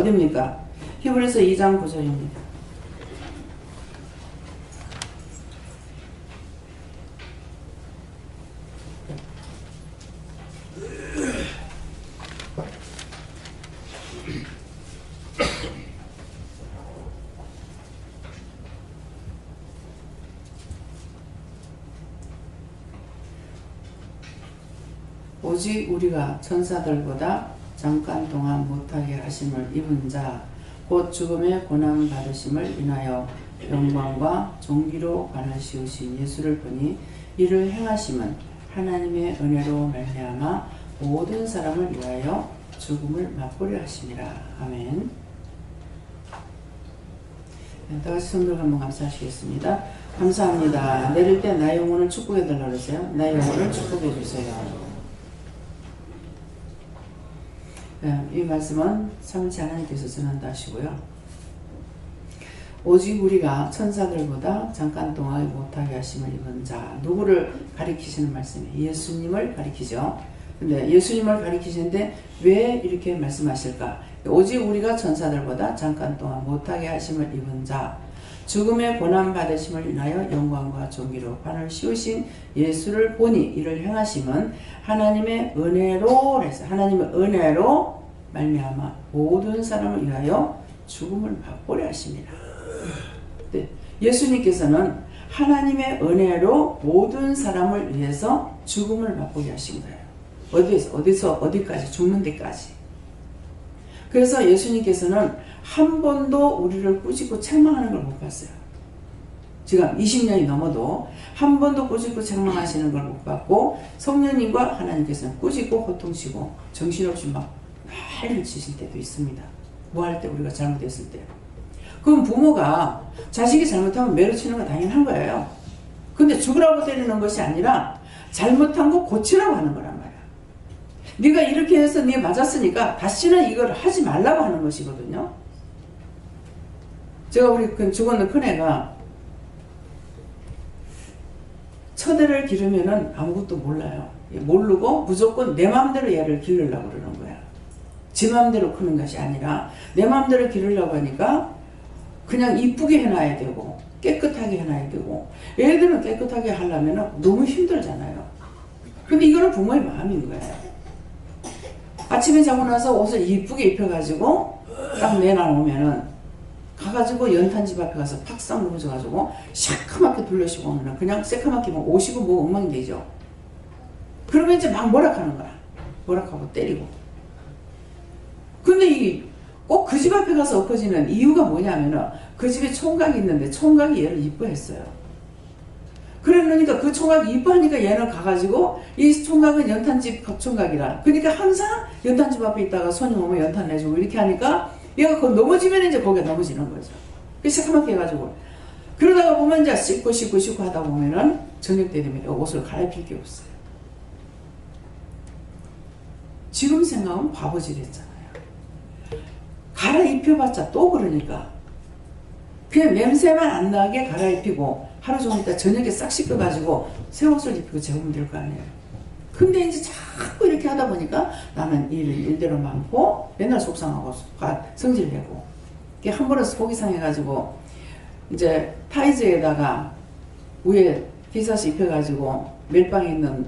어디입니까? 히브리서 2장 9절입니다. 오직 우리가 천사들보다 잠깐 동안 못하게 하심을 입은 자 곧 죽음의 고난 받으심을 인하여 영광과 존귀로 관을 씌우신 예수를 보니 이를 행하심은 하나님의 은혜로 말미암아 모든 사람을 위하여 죽음을 맛보려 하심이라. 아멘. 다같이 손들고 한번 감사하시겠습니다. 감사합니다. 내릴 때 나의 영혼을 축복해 달라고 그러세요. 나의 영혼을 축복해 주세요. 이 말씀은 삼위일체 하나님께서 전한다 하시고요. 오직 우리가 천사들보다 잠깐 동안 못하게 하심을 입은 자, 누구를 가리키시는 말씀이에요? 예수님을 가리키죠. 근데 예수님을 가리키시는데 왜 이렇게 말씀하실까? 오직 우리가 천사들보다 잠깐 동안 못하게 하심을 입은 자, 죽음의 고난 받으심을 인하여 영광과 존귀로 관을 씌우신 예수를 보니 이를 행하심은 하나님의 은혜로 그래서 하나님의 은혜로 말미암아 모든 사람을 위하여 죽음을 맛보려 하십니다. 네, 예수님께서는 하나님의 은혜로 모든 사람을 위해서 죽음을 맛보게 하신 거예요. 어디서 어디까지? 죽는 데까지. 그래서 예수님께서는 한 번도 우리를 꾸짖고 책망하는 걸 못 봤어요. 지금 20년이 넘어도 한 번도 꾸짖고 책망하시는 걸 못 봤고, 성령님과 하나님께서는 꾸짖고 호통치고 정신없이 막 난리를 치실 때도 있습니다. 뭐 할 때? 우리가 잘못했을 때. 그럼 부모가 자식이 잘못하면 매를 치는 건 당연한 거예요. 근데 죽으라고 때리는 것이 아니라 잘못한 거 고치라고 하는 거란 말이야. 네가 이렇게 해서 네 맞았으니까 다시는 이걸 하지 말라고 하는 것이거든요. 제가 우리 죽었는 큰애가 첫애를 기르면은 아무것도 몰라요. 모르고 무조건 내 마음대로 얘를 기르려고 그러는 거야. 지 마음대로 크는 것이 아니라 내 마음대로 기르려고 하니까 그냥 이쁘게 해놔야 되고 깨끗하게 해놔야 되고, 애들은 깨끗하게 하려면 너무 힘들잖아요. 근데 이거는 부모의 마음인 거예요. 아침에 자고 나서 옷을 이쁘게 입혀가지고 딱 내놔놓으면은 가가지고 연탄집 앞에 가서 팍싹 넘어져가지고 새카맣게 둘러시고 오면은 그냥 새카맣게 뭐 오시고 뭐 엉망이 되죠. 그러면 이제 막 뭐락하는 거야. 뭐락하고 때리고. 근데 꼭 그 집 앞에 가서 엎어지는 이유가 뭐냐면은 그 집에 총각이 있는데 총각이 얘를 이뻐했어요. 그러니까 그 총각이 이뻐하니까 얘는 가가지고 이 총각은 연탄집 총각이라. 그러니까 항상 연탄집 앞에 있다가 손님 오면 연탄 내주고 이렇게 하니까 얘가 거기 넘어지면 이제 거기에 넘어지는 거죠. 그래서 새까맣게 해가지고. 그러다가 보면 이제 씻고 하다 보면은 저녁 때 되면 옷을 갈아입힐 게 없어요. 지금 생각하면 바보질 했잖아요. 갈아입혀봤자 또 그러니까. 그냥 냄새만 안 나게 갈아입히고 하루 종일 있다 저녁에 싹 씻겨가지고 새 옷을 입히고 재우면 될 거 아니에요. 근데 이제 자꾸 이렇게 하다 보니까 나는 일대로 많고 맨날 속상하고 성질내고 한 번은 속이 상해가지고 이제 타이즈에다가 위에 티셔츠 입혀가지고 멜빵에 있는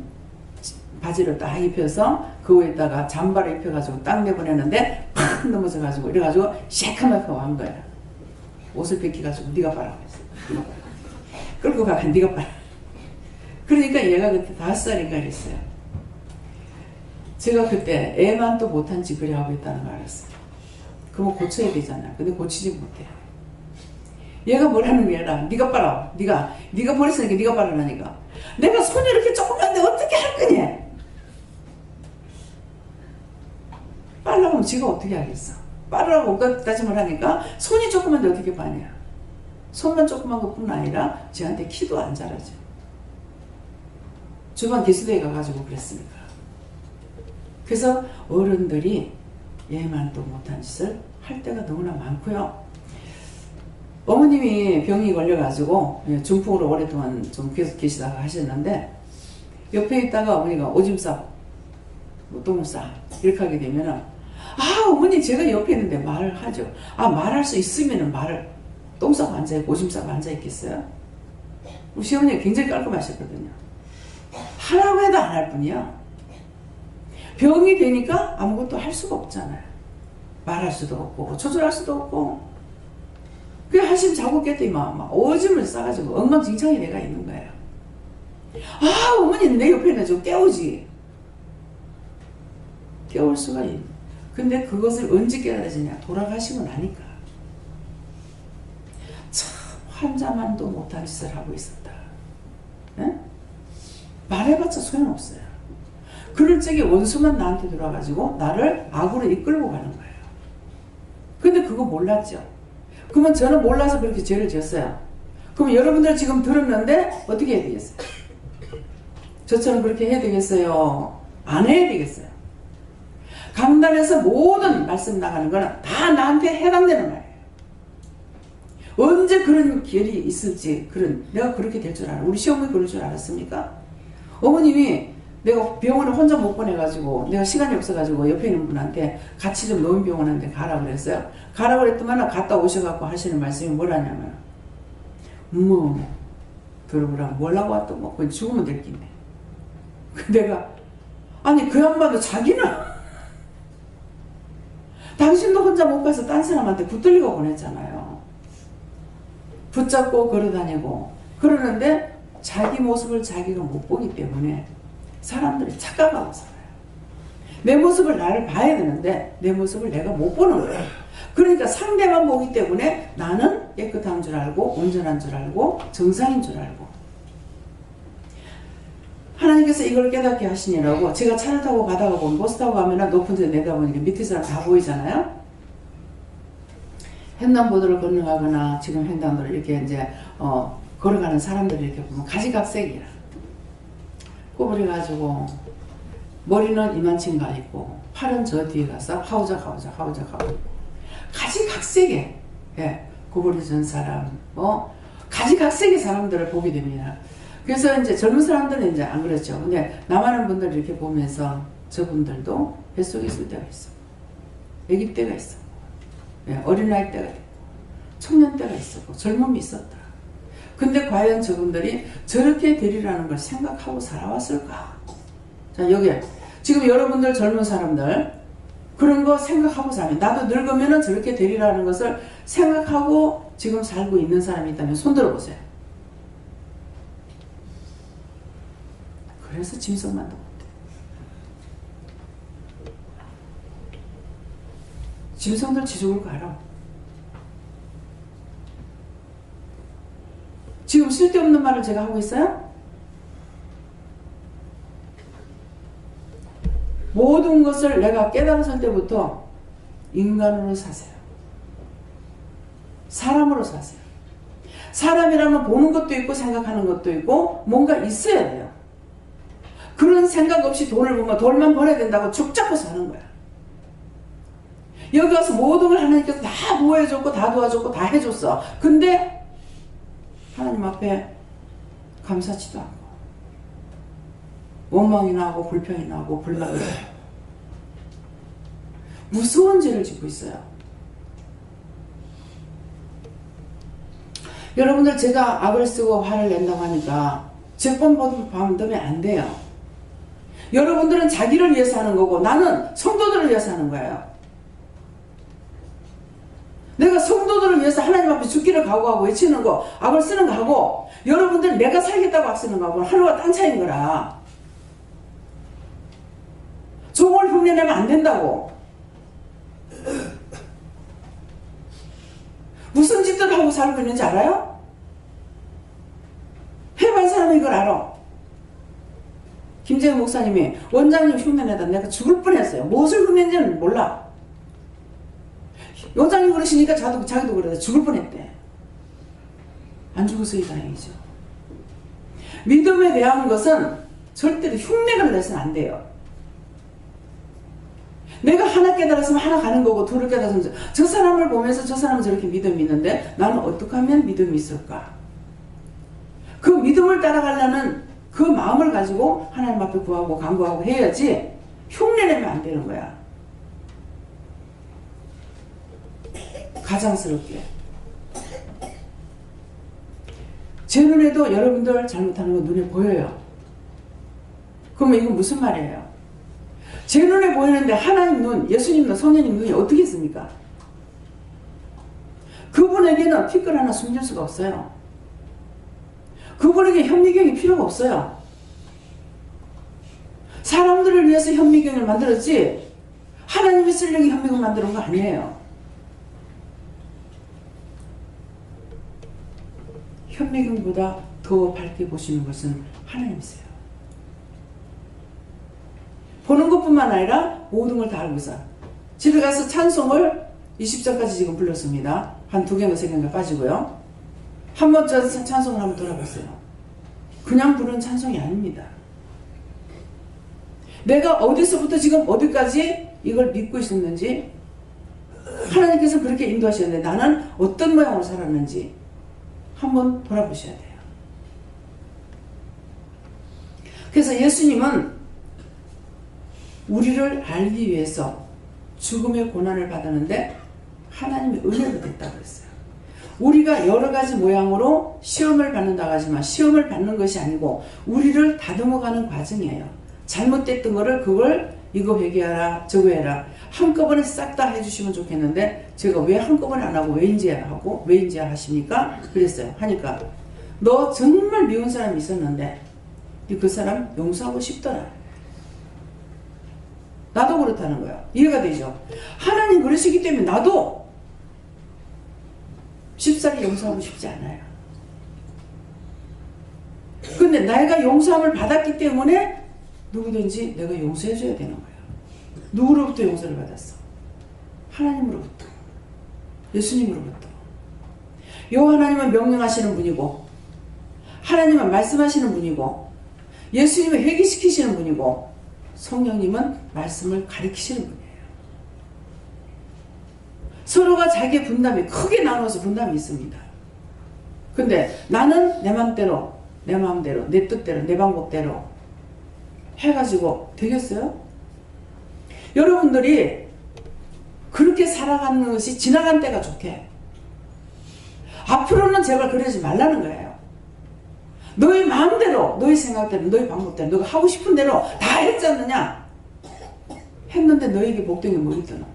바지를 딱 입혀서 그 위에다가 잠바를 입혀가지고 딱 내보내는데 팍 넘어져가지고 이래가지고 새카맣게 한 거야. 옷을 벗겨가지고 네가 빨아 그랬어. 끌고 가가 네가 빨아. 그러니까 얘가 그때 5살인가 그랬어요. 제가 그때 애만 또 못한 짓 하고 있다는 걸 알았어요. 그거 고쳐야 되잖아. 근데 고치지 못해. 얘가 뭐라는 거야. 네가 빨아. 네가 버렸으니까 네가 빨아라니까. 내가 손이 이렇게 조그만데 어떻게 할 거냐. 빨라고 하면 지가 어떻게 하겠어. 빠르라고 다짐을 하니까 손이 조그만데 어떻게 빠냐. 손만 조그만 것뿐 아니라 쟤한테 키도 안 자라죠. 주방 기수대에 가가지고 그랬으니까. 그래서 어른들이 얘만 또 못한 짓을 할 때가 너무나 많고요. 어머님이 병이 걸려가지고 중풍으로 오랫동안 좀 계속 계시다가 하셨는데 옆에 있다가 어머니가 오줌 싸, 똥을 싸 이렇게 하게 되면은 아, 어머니 제가 옆에 있는데 말을 하죠. 아, 말할 수 있으면 말을 똥 싸고 앉아있고 오줌 싸고 앉아있겠어요? 우리 시어머니가 굉장히 깔끔하셨거든요. 하라고 해도 안 할 뿐이야. 병이 되니까 아무것도 할 수가 없잖아요. 말할 수도 없고 조절할 수도 없고 그냥 한심 자고 깼더니 막 오줌을 싸가지고 엉망진창이 내가 있는 거예요. 아, 어머니는 내 옆에 있는 좀 깨우지. 깨울 수가 있는. 근데 그것을 언제 깨달아지냐? 돌아가시고 나니까. 참 환자만도 못한 짓을 하고 있었다. 에? 말해봤자 소용없어요. 그럴 적에 원수만 나한테 들어와가지고 나를 악으로 이끌고 가는 거예요. 근데 그거 몰랐죠. 그러면 저는 몰라서 그렇게 죄를 지었어요. 그럼 여러분들 지금 들었는데 어떻게 해야 되겠어요? 저처럼 그렇게 해야 되겠어요? 안 해야 되겠어요? 강단에서 모든 말씀 나가는 거는 다 나한테 해당되는 말이에요. 언제 그런 기회이 있을지, 내가 그렇게 될 줄 알아. 우리 시어머니 그럴 줄 알았습니까? 어머님이 내가 병원에 혼자 못 보내가지고 내가 시간이 없어가지고 옆에 있는 분한테 같이 좀 노인병원한테 가라 그랬어요. 가라 그랬더만 갔다 오셔갖고 하시는 말씀이 뭐라냐면 들어보라 뭐라고 왔던 뭐 그건 죽으면 될 낀데. 내가 아니 그 양반도 자기는 당신도 혼자 못 가서 딴 사람한테 붙들리고 보냈잖아요. 붙잡고 걸어다니고 그러는데 자기 모습을 자기가 못 보기 때문에 사람들이 착각하고 살아요. 내 모습을 나를 봐야 되는데 내 모습을 내가 못 보는 거예요. 그러니까 상대만 보기 때문에 나는 깨끗한 줄 알고 온전한 줄 알고 정상인 줄 알고 하나님께서 이걸 깨닫게 하시니라고 제가 차를 타고 가다가 보면 버스 타고 가면 높은 데 내다보니까 밑에 사람 다 보이잖아요. 횡단보도를 건너가거나 지금 횡단보도를 이렇게 이제 걸어가는 사람들을 이렇게 보면 가지각색이야. 구부려가지고 머리는 이만큼 가 있고 팔은 저 뒤에 가서 하우작 가지각색에 구부려진 사람 가지각색의 사람들을 보게 됩니다. 그래서 이제 젊은 사람들은 이제 안 그렇죠. 근데 남하는 분들 이렇게 보면서 저분들도 뱃속에 있을 때가 있어. 아기 때가 있어. 어린아이 때가 있고 청년 때가 있었고 젊음이 있었다. 근데 과연 저분들이 저렇게 되리라는 걸 생각하고 살아왔을까? 자, 여기에 지금 여러분들 젊은 사람들 그런 거 생각하고 사는 나도 늙으면은 저렇게 되리라는 것을 생각하고 지금 살고 있는 사람이 있다면 손 들어보세요. 그래서 짐승만도 못해. 짐승들 지 죽을 거 알아. 지금 쓸데없는 말을 제가 하고 있어요? 모든 것을 내가 깨달았을 때부터 인간으로 사세요. 사람으로 사세요. 사람이라면 보는 것도 있고 생각하는 것도 있고 뭔가 있어야 돼요. 그런 생각 없이 돈을 보면 돈만 벌어야 된다고 죽 잡고 사는 거야. 여기 와서 모든 걸 하나님께서 다 보호해줬고 다 도와줬고 다 해줬어. 근데 하나님 앞에 감사치도 않고 원망이 나고 불평이 나고 불만이 나고 무서운 죄를 짓고 있어요. 여러분들 제가 악을 쓰고 화를 낸다고 하니까 죄법 받으면 안 돼요. 여러분들은 자기를 위해서 하는 거고 나는 성도들을 위해서 하는 거예요. 내가 성도들을 위해서 하나님 앞에 죽기를 각오하고 외치는 거 악을 쓰는 거 하고 여러분들은 내가 살겠다고 악 쓰는 거하고 하루가 딴 차이인 거라. 종을 흉내내면 안 된다고. 무슨 짓들 하고 살고 있는지 알아요? 해본 사람이 이걸 알아. 김재현 목사님이 원장님 흉내내다 내가 죽을 뻔했어요. 무엇을 흉내낸지는 몰라. 원장님 그러시니까 자기도 그러다 죽을 뻔했대. 안 죽었으니 다행이죠. 믿음에 대한 것은 절대로 흉내를 내서는 안 돼요. 내가 하나 깨달았으면 하나 가는 거고 둘을 깨달았으면 저 사람을 보면서 저 사람은 저렇게 믿음이 있는데 나는 어떻게 하면 믿음이 있을까? 그 믿음을 따라가려는 그 마음을 가지고 하나님 앞에 구하고 간구하고 해야지 흉내내면 안 되는 거야. 가장스럽게. 제 눈에도 여러분들 잘못하는 거 눈에 보여요. 그러면 이건 무슨 말이에요? 제 눈에 보이는데 하나님 눈, 예수님 눈, 성령님 눈이 어떻게 있습니까? 그분에게는 티끌 하나 숨길 수가 없어요. 그분에게 현미경이 필요가 없어요. 사람들을 위해서 현미경을 만들었지 하나님이 쓰려고 현미경 만드는 거 아니에요. 현미경보다 더 밝게 보시는 것은 하나님이세요. 보는 것뿐만 아니라 모든 걸 다 알고 있어요. 집에 가서 찬송을 20절까지 지금 불렀습니다. 한 2개인가 3개인가 빠지고요. 한번 저 찬송을 한번 돌아봤어요. 그냥 부른 찬송이 아닙니다. 내가 어디서부터 지금 어디까지 이걸 믿고 있었는지 하나님께서 그렇게 인도하셨는데 나는 어떤 모양으로 살았는지 한번 돌아보셔야 돼요. 그래서 예수님은 우리를 알기 위해서 죽음의 고난을 받았는데 하나님의 은혜로 됐다고 그랬어요. 우리가 여러 가지 모양으로 시험을 받는다고 하지만 시험을 받는 것이 아니고 우리를 다듬어가는 과정이에요. 잘못됐던 거를 그걸 이거 회개하라 저거 해라 한꺼번에 싹 다 해주시면 좋겠는데 제가 왜 한꺼번에 안 하고 왜인지 하십니까? 그랬어요. 하니까 너 정말 미운 사람이 있었는데 그 사람 용서하고 싶더라. 나도 그렇다는 거야. 이해가 되죠? 하나님 그러시기 때문에 나도 쉽사리 용서하고 싶지 않아요. 근데 내가 용서함을 받았기 때문에 누구든지 내가 용서해줘야 되는 거예요. 누구로부터 용서를 받았어? 하나님으로부터. 예수님으로부터. 요 하나님은 명령하시는 분이고 하나님은 말씀하시는 분이고 예수님은 회개시키시는 분이고 성령님은 말씀을 가르치시는 분이에요. 서로가 자기의 분담이 크게 나눠서 분담이 있습니다. 근데 나는 내 맘대로 내 마음대로 내 뜻대로 내 방법대로 해가지고 되겠어요? 여러분들이 그렇게 살아가는 것이 지나간 때가 좋게 앞으로는 제발 그러지 말라는 거예요. 너의 마음대로 너의 생각대로 너의 방법대로 너가 하고 싶은 대로 다 했지 않느냐? 했는데 너에게 복된 게 뭐 있더라?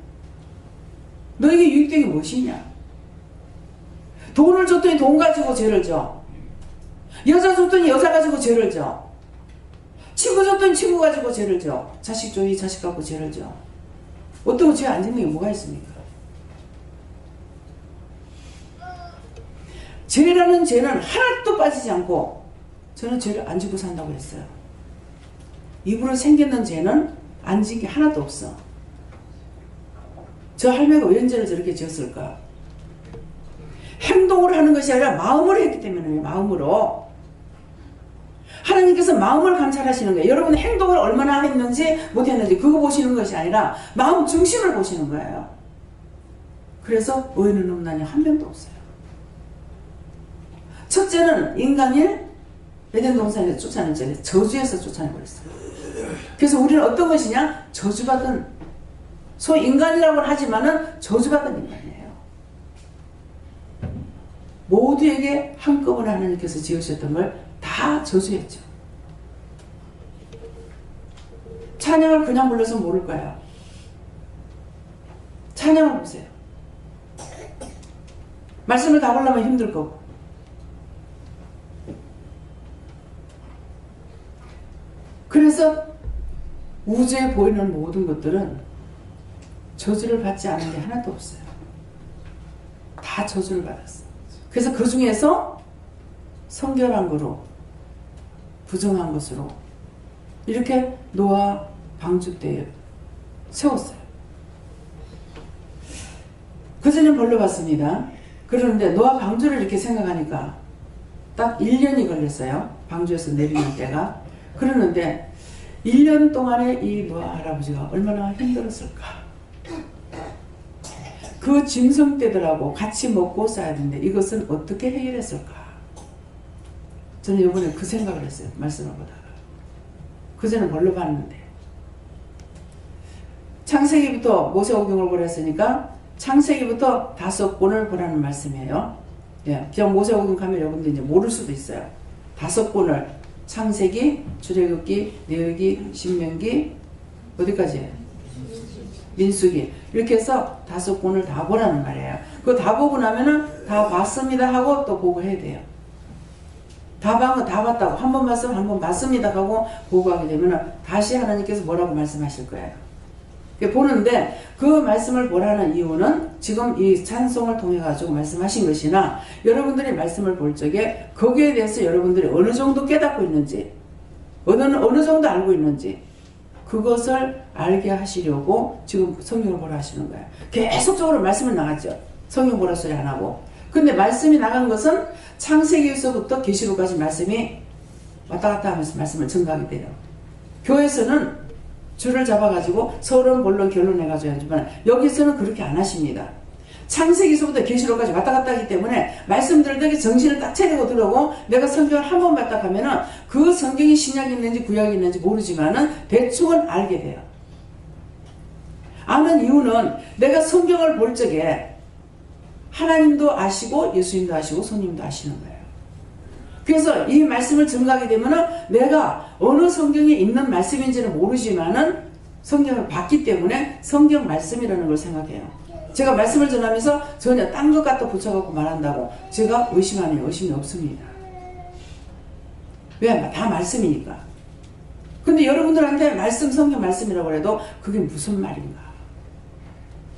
너에게 유익된 게 무엇이냐? 돈을 줬더니 돈 가지고 죄를 져. 여자 줬더니 여자 가지고 죄를 져. 친구 줬더니 친구 가지고 죄를 져. 자식 줘, 이 자식 갖고 죄를 져. 어떤 거 죄 안 짓는 게 뭐가 있습니까? 죄라는 죄는 하나도 빠지지 않고 저는 죄를 안 지고 산다고 했어요. 입으로 생겼는 죄는 안 진 게 하나도 없어. 저 할매가 왜 죄를 저렇게 지었을까? 행동으로 하는 것이 아니라 마음으로 했기 때문에 마음으로. 하나님께서 마음을 감찰하시는 거예요. 여러분 행동을 얼마나 했는지 못했는지 그거 보시는 것이 아니라 마음 중심을 보시는 거예요. 그래서 의인은 없나니 한 명도 없어요. 첫째는 인간일 에덴 동산에서 쫓아낸 죄, 저주에서 쫓아내버렸어요. 그래서 우리는 어떤 것이냐? 저주받은 소위 인간이라고는 하지만은 저주받은 인간이에요. 모두에게 한꺼번에 하나님께서 지으셨던 걸 다 저주했죠. 찬양을 그냥 불러서 모를 거예요. 찬양을 보세요. 말씀을 다 보려면 힘들 거고. 그래서 우주에 보이는 모든 것들은 저주를 받지 않은 게 하나도 없어요. 다 저주를 받았어. 그래서 그 중에서 성결한 거로 부정한 것으로 이렇게 노아 방주 때에 세웠어요. 그전엔 별로 봤습니다. 그런데 노아 방주를 이렇게 생각하니까 딱 1년이 걸렸어요. 방주에서 내리는 때가. 그러는데 1년 동안에 이 노아 할아버지가 얼마나 힘들었을까. 그 짐승떼들하고 같이 먹고 싸야 되는데 이것은 어떻게 해결했을까. 저는 이번에 그 생각을 했어요. 말씀을 보다가. 그전엔 뭘로 봤는데. 창세기부터 모세오경을 보냈으니까 창세기부터 5권을 보라는 말씀이에요. 예, 그냥 모세오경 가면 여러분들 이제 모를 수도 있어요. 5권을 창세기, 출애굽기, 레위기, 신명기, 어디까지예요? 민수기. 이렇게 해서 5권을 다 보라는 말이에요. 그거 다 보고 나면은 다 봤습니다 하고 또 보고해야 돼요. 다 봤다고 한 번 봤으면 한 번 봤습니다 하고 보고하게 되면은 다시 하나님께서 뭐라고 말씀하실 거예요. 보는데 그 말씀을 보라는 이유는 지금 이 찬송을 통해 가지고 말씀하신 것이나 여러분들이 말씀을 볼 적에 거기에 대해서 여러분들이 어느 정도 깨닫고 있는지 어느 정도 알고 있는지 그것을 알게 하시려고 지금 성경을 보라 하시는 거예요. 계속적으로 말씀을 나갔죠. 성경 보라 소리 안 하고. 근데 말씀이 나간 것은 창세기에서부터 계시록까지 말씀이 왔다 갔다 하면서 말씀을 증가하게 돼요. 교회에서는 줄을 잡아가지고 서론 본론 결론해가지고 하지만 여기서는 그렇게 안 하십니다. 창세기서부터 계시록까지 왔다 갔다 하기 때문에 말씀 들을 때 정신을 딱 차리고 들어오고 내가 성경을 한 번 봤다 하면은 그 성경이 신약이 있는지 구약이 있는지 모르지만은 대충은 알게 돼요. 아는 이유는 내가 성경을 볼 적에 하나님도 아시고 예수님도 아시고 성령님도 아시는 거예요. 그래서 이 말씀을 증가하게 되면은 내가 어느 성경에 있는 말씀인지는 모르지만은 성경을 봤기 때문에 성경 말씀이라는 걸 생각해요. 제가 말씀을 전하면서 전혀 딴 것 갖다 붙여갖고 말한다고 제가 의심하네요. 의심이 없습니다. 왜? 다 말씀이니까. 근데 여러분들한테 성경 말씀이라고 해도 그게 무슨 말인가?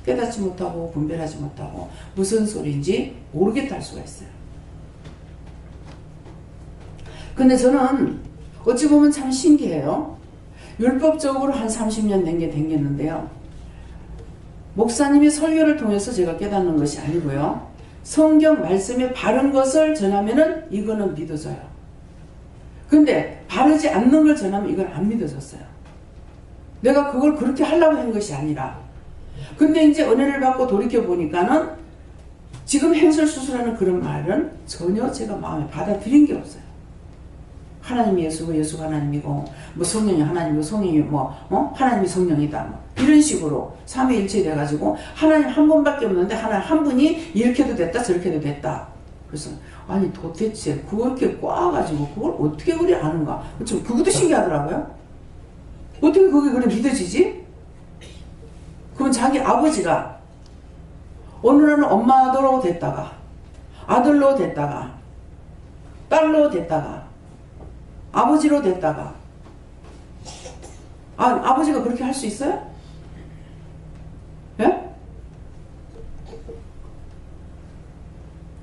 깨닫지 못하고 분별하지 못하고 무슨 소리인지 모르겠다 할 수가 있어요. 근데 저는 어찌 보면 참 신기해요. 율법적으로 한 30년 된 게 댕겼는데요. 목사님이 설교를 통해서 제가 깨닫는 것이 아니고요. 성경 말씀에 바른 것을 전하면은 이거는 믿어져요. 근데 바르지 않는 걸 전하면 이건 안 믿어졌어요. 내가 그걸 그렇게 하려고 한 것이 아니라. 근데 이제 은혜를 받고 돌이켜보니까는 지금 행설수술하는 그런 말은 전혀 제가 마음에 받아들인 게 없어요. 하나님이 예수고 예수가 하나님이고 뭐 성령이 하나님이고 성령이 하나님이 성령이다 뭐 이런 식으로 삼위일체 돼가지고 하나님 한 분밖에 없는데 하나님 한 분이 이렇게도 됐다 저렇게도 됐다. 그래서 아니 도대체 그렇게 꽈가지고 그걸 어떻게 그리 아는가. 좀 그것도 신기하더라고요. 어떻게 그게 그래 믿어지지? 그건 자기 아버지가 어느 날은 엄마로 됐다가 아들로 됐다가 딸로 됐다가 아버지로 됐다가 아버지가 그렇게 할 수 있어요? 예?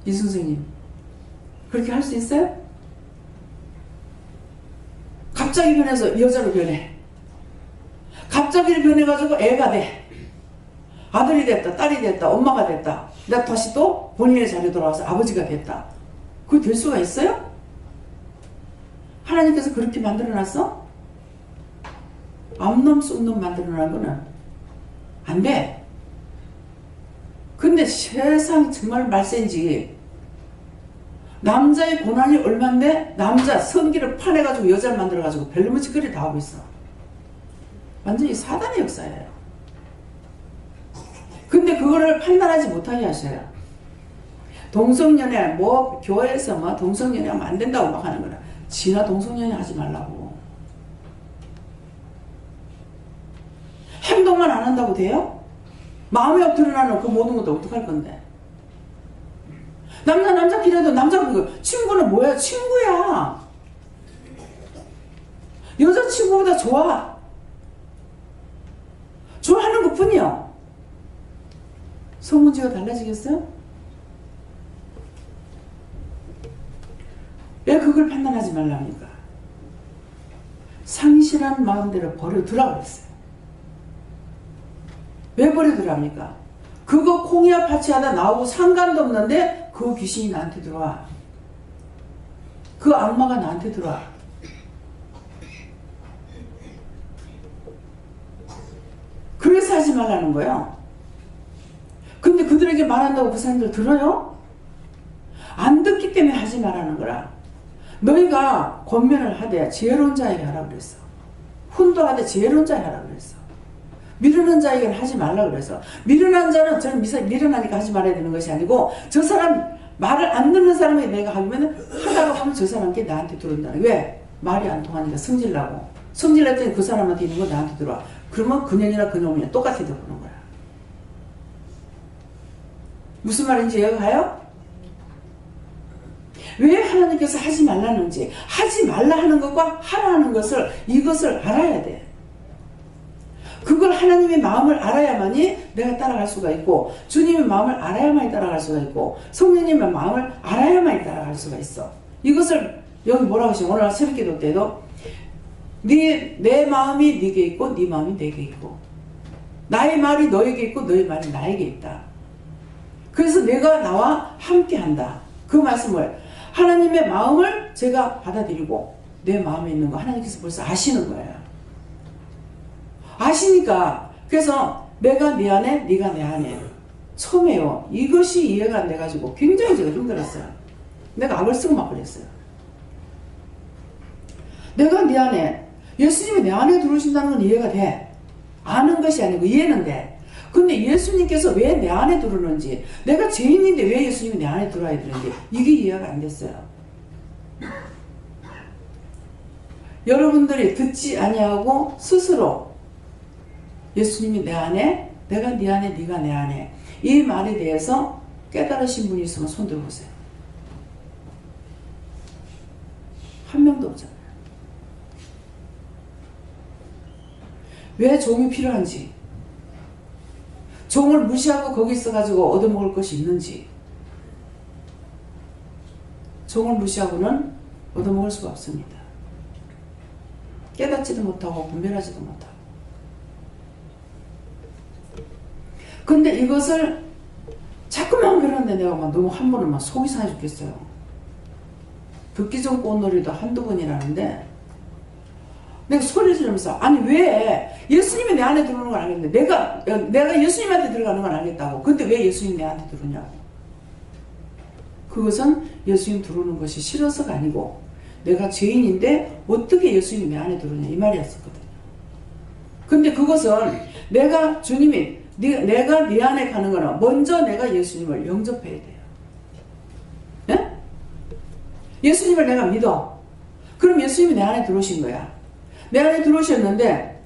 이 선생님 그렇게 할 수 있어요? 갑자기 변해서 여자로 변해. 갑자기 변해가지고 애가 돼. 아들이 됐다 딸이 됐다 엄마가 됐다. 나 다시 또 본인의 자리에 돌아와서 아버지가 됐다. 그게 될 수가 있어요? 하나님께서 그렇게 만들어놨어? 암놈 쑥놈 만들어놓은 거는 안 돼. 근데 세상이 정말 말세인지 남자의 고난이 얼만데 남자 성기를 파내가지고 여자를 만들어가지고 별무지거리 다 하고 있어. 완전히 사단의 역사예요. 근데 그거를 판단하지 못하게 하셔요. 동성연애 교회에서 동성연애하면 안 된다고 막 하는 거라. 지나 동성연애 하지 말라고. 행동만 안 한다고 돼요? 마음에 드러나는 그 모든 것도 어떡할 건데. 남자끼리도 친구는 뭐야? 친구야. 여자친구보다 좋아하는 것 뿐이요. 성문지가 달라지겠어요? 왜 그걸 판단하지 말랍니까? 상실한 마음대로 버려두라고 그랬어요. 왜 버려두랍니까? 그거 콩이야 파치하다 나오고 상관도 없는데 그 귀신이 나한테 들어와. 그 악마가 나한테 들어와. 그래서 하지 말라는 거예요. 근데 그들에게 말한다고 그 사람들 들어요? 안 듣기 때문에 하지 말라는 거라. 너희가 권면을 하되 지혜로운 자에게 하라 그랬어. 훈도하되 지혜로운 자에게 하라 그랬어. 미련한 자에게는 하지 말라 그래서. 미련한 자는 저는 미련하니까 하지 말아야 되는 것이 아니고 저 사람 말을 안 듣는 사람에게 내가 하면 하다가 보면 저 사람께 나한테 들어온다. 왜? 말이 안 통하니까 성질나고. 성질났더니 그 사람한테 있는 거 나한테 들어와. 그러면 그년이나 그놈이나 똑같이 들어오는 거야. 무슨 말인지 이해가 가요? 왜 하나님께서 하지 말라는지, 하지 말라 하는 것과 하라 하는 것을, 이것을 알아야 돼. 그걸 하나님의 마음을 알아야만이 내가 따라갈 수가 있고, 주님의 마음을 알아야만이 따라갈 수가 있고, 성령님의 마음을 알아야만이 따라갈 수가 있어. 이것을 여기 뭐라고 하시면 오늘 새벽기도 때도 내 마음이 네게 있고 네 마음이 내게 있고 나의 말이 너에게 있고 너의 말이 나에게 있다. 그래서 내가 나와 함께한다. 그 말씀을 하나님의 마음을 제가 받아들이고 내 마음에 있는 거 하나님께서 벌써 아시는 거예요. 아시니까 그래서 내가 네 안에 네가 내 안에 처음에요. 이것이 이해가 안 돼가지고 굉장히 제가 힘들었어요. 내가 악을 쓰고 막 그랬어요. 내가 네 안에 예수님이 내 안에 들어오신다는 건 이해가 돼. 아는 것이 아니고 이해는 돼. 근데 예수님께서 왜 내 안에 들어오는지, 내가 죄인인데 왜 예수님이 내 안에 들어와야 되는지 이게 이해가 안 됐어요. 여러분들이 듣지 아니하고 스스로 예수님이 내 안에, 내가 네 안에, 네가 내 안에, 이 말에 대해서 깨달으신 분이 있으면 손 들어보세요. 한 명도 없잖아요. 왜 종이 필요한지, 종을 무시하고 거기 있어가지고 얻어먹을 것이 있는지, 종을 무시하고는 얻어먹을 수가 없습니다. 깨닫지도 못하고 분별하지도 못하고. 근데 이것을 자꾸만 그러는데 내가 막 너무 한 번은 막 속이 상해 죽겠어요. 듣기 좋은 꽃놀이도 한두 번이라는데 내가 소리를 지르면서 아니 왜 예수님이 내 안에 들어오는 건 알겠는데 내가 예수님한테 들어가는 건 알겠다고. 근데 왜 예수님이 내한테 들어오냐고. 그것은 예수님 들어오는 것이 싫어서가 아니고 내가 죄인인데 어떻게 예수님이 내 안에 들어오냐 이 말이었었거든요. 근데 그것은 내가 주님이 내가 네 안에 가는 거는 먼저 내가 예수님을 영접해야 돼요. 네? 예수님을 내가 믿어. 그럼 예수님이 내 안에 들어오신 거야. 내 안에 들어오셨는데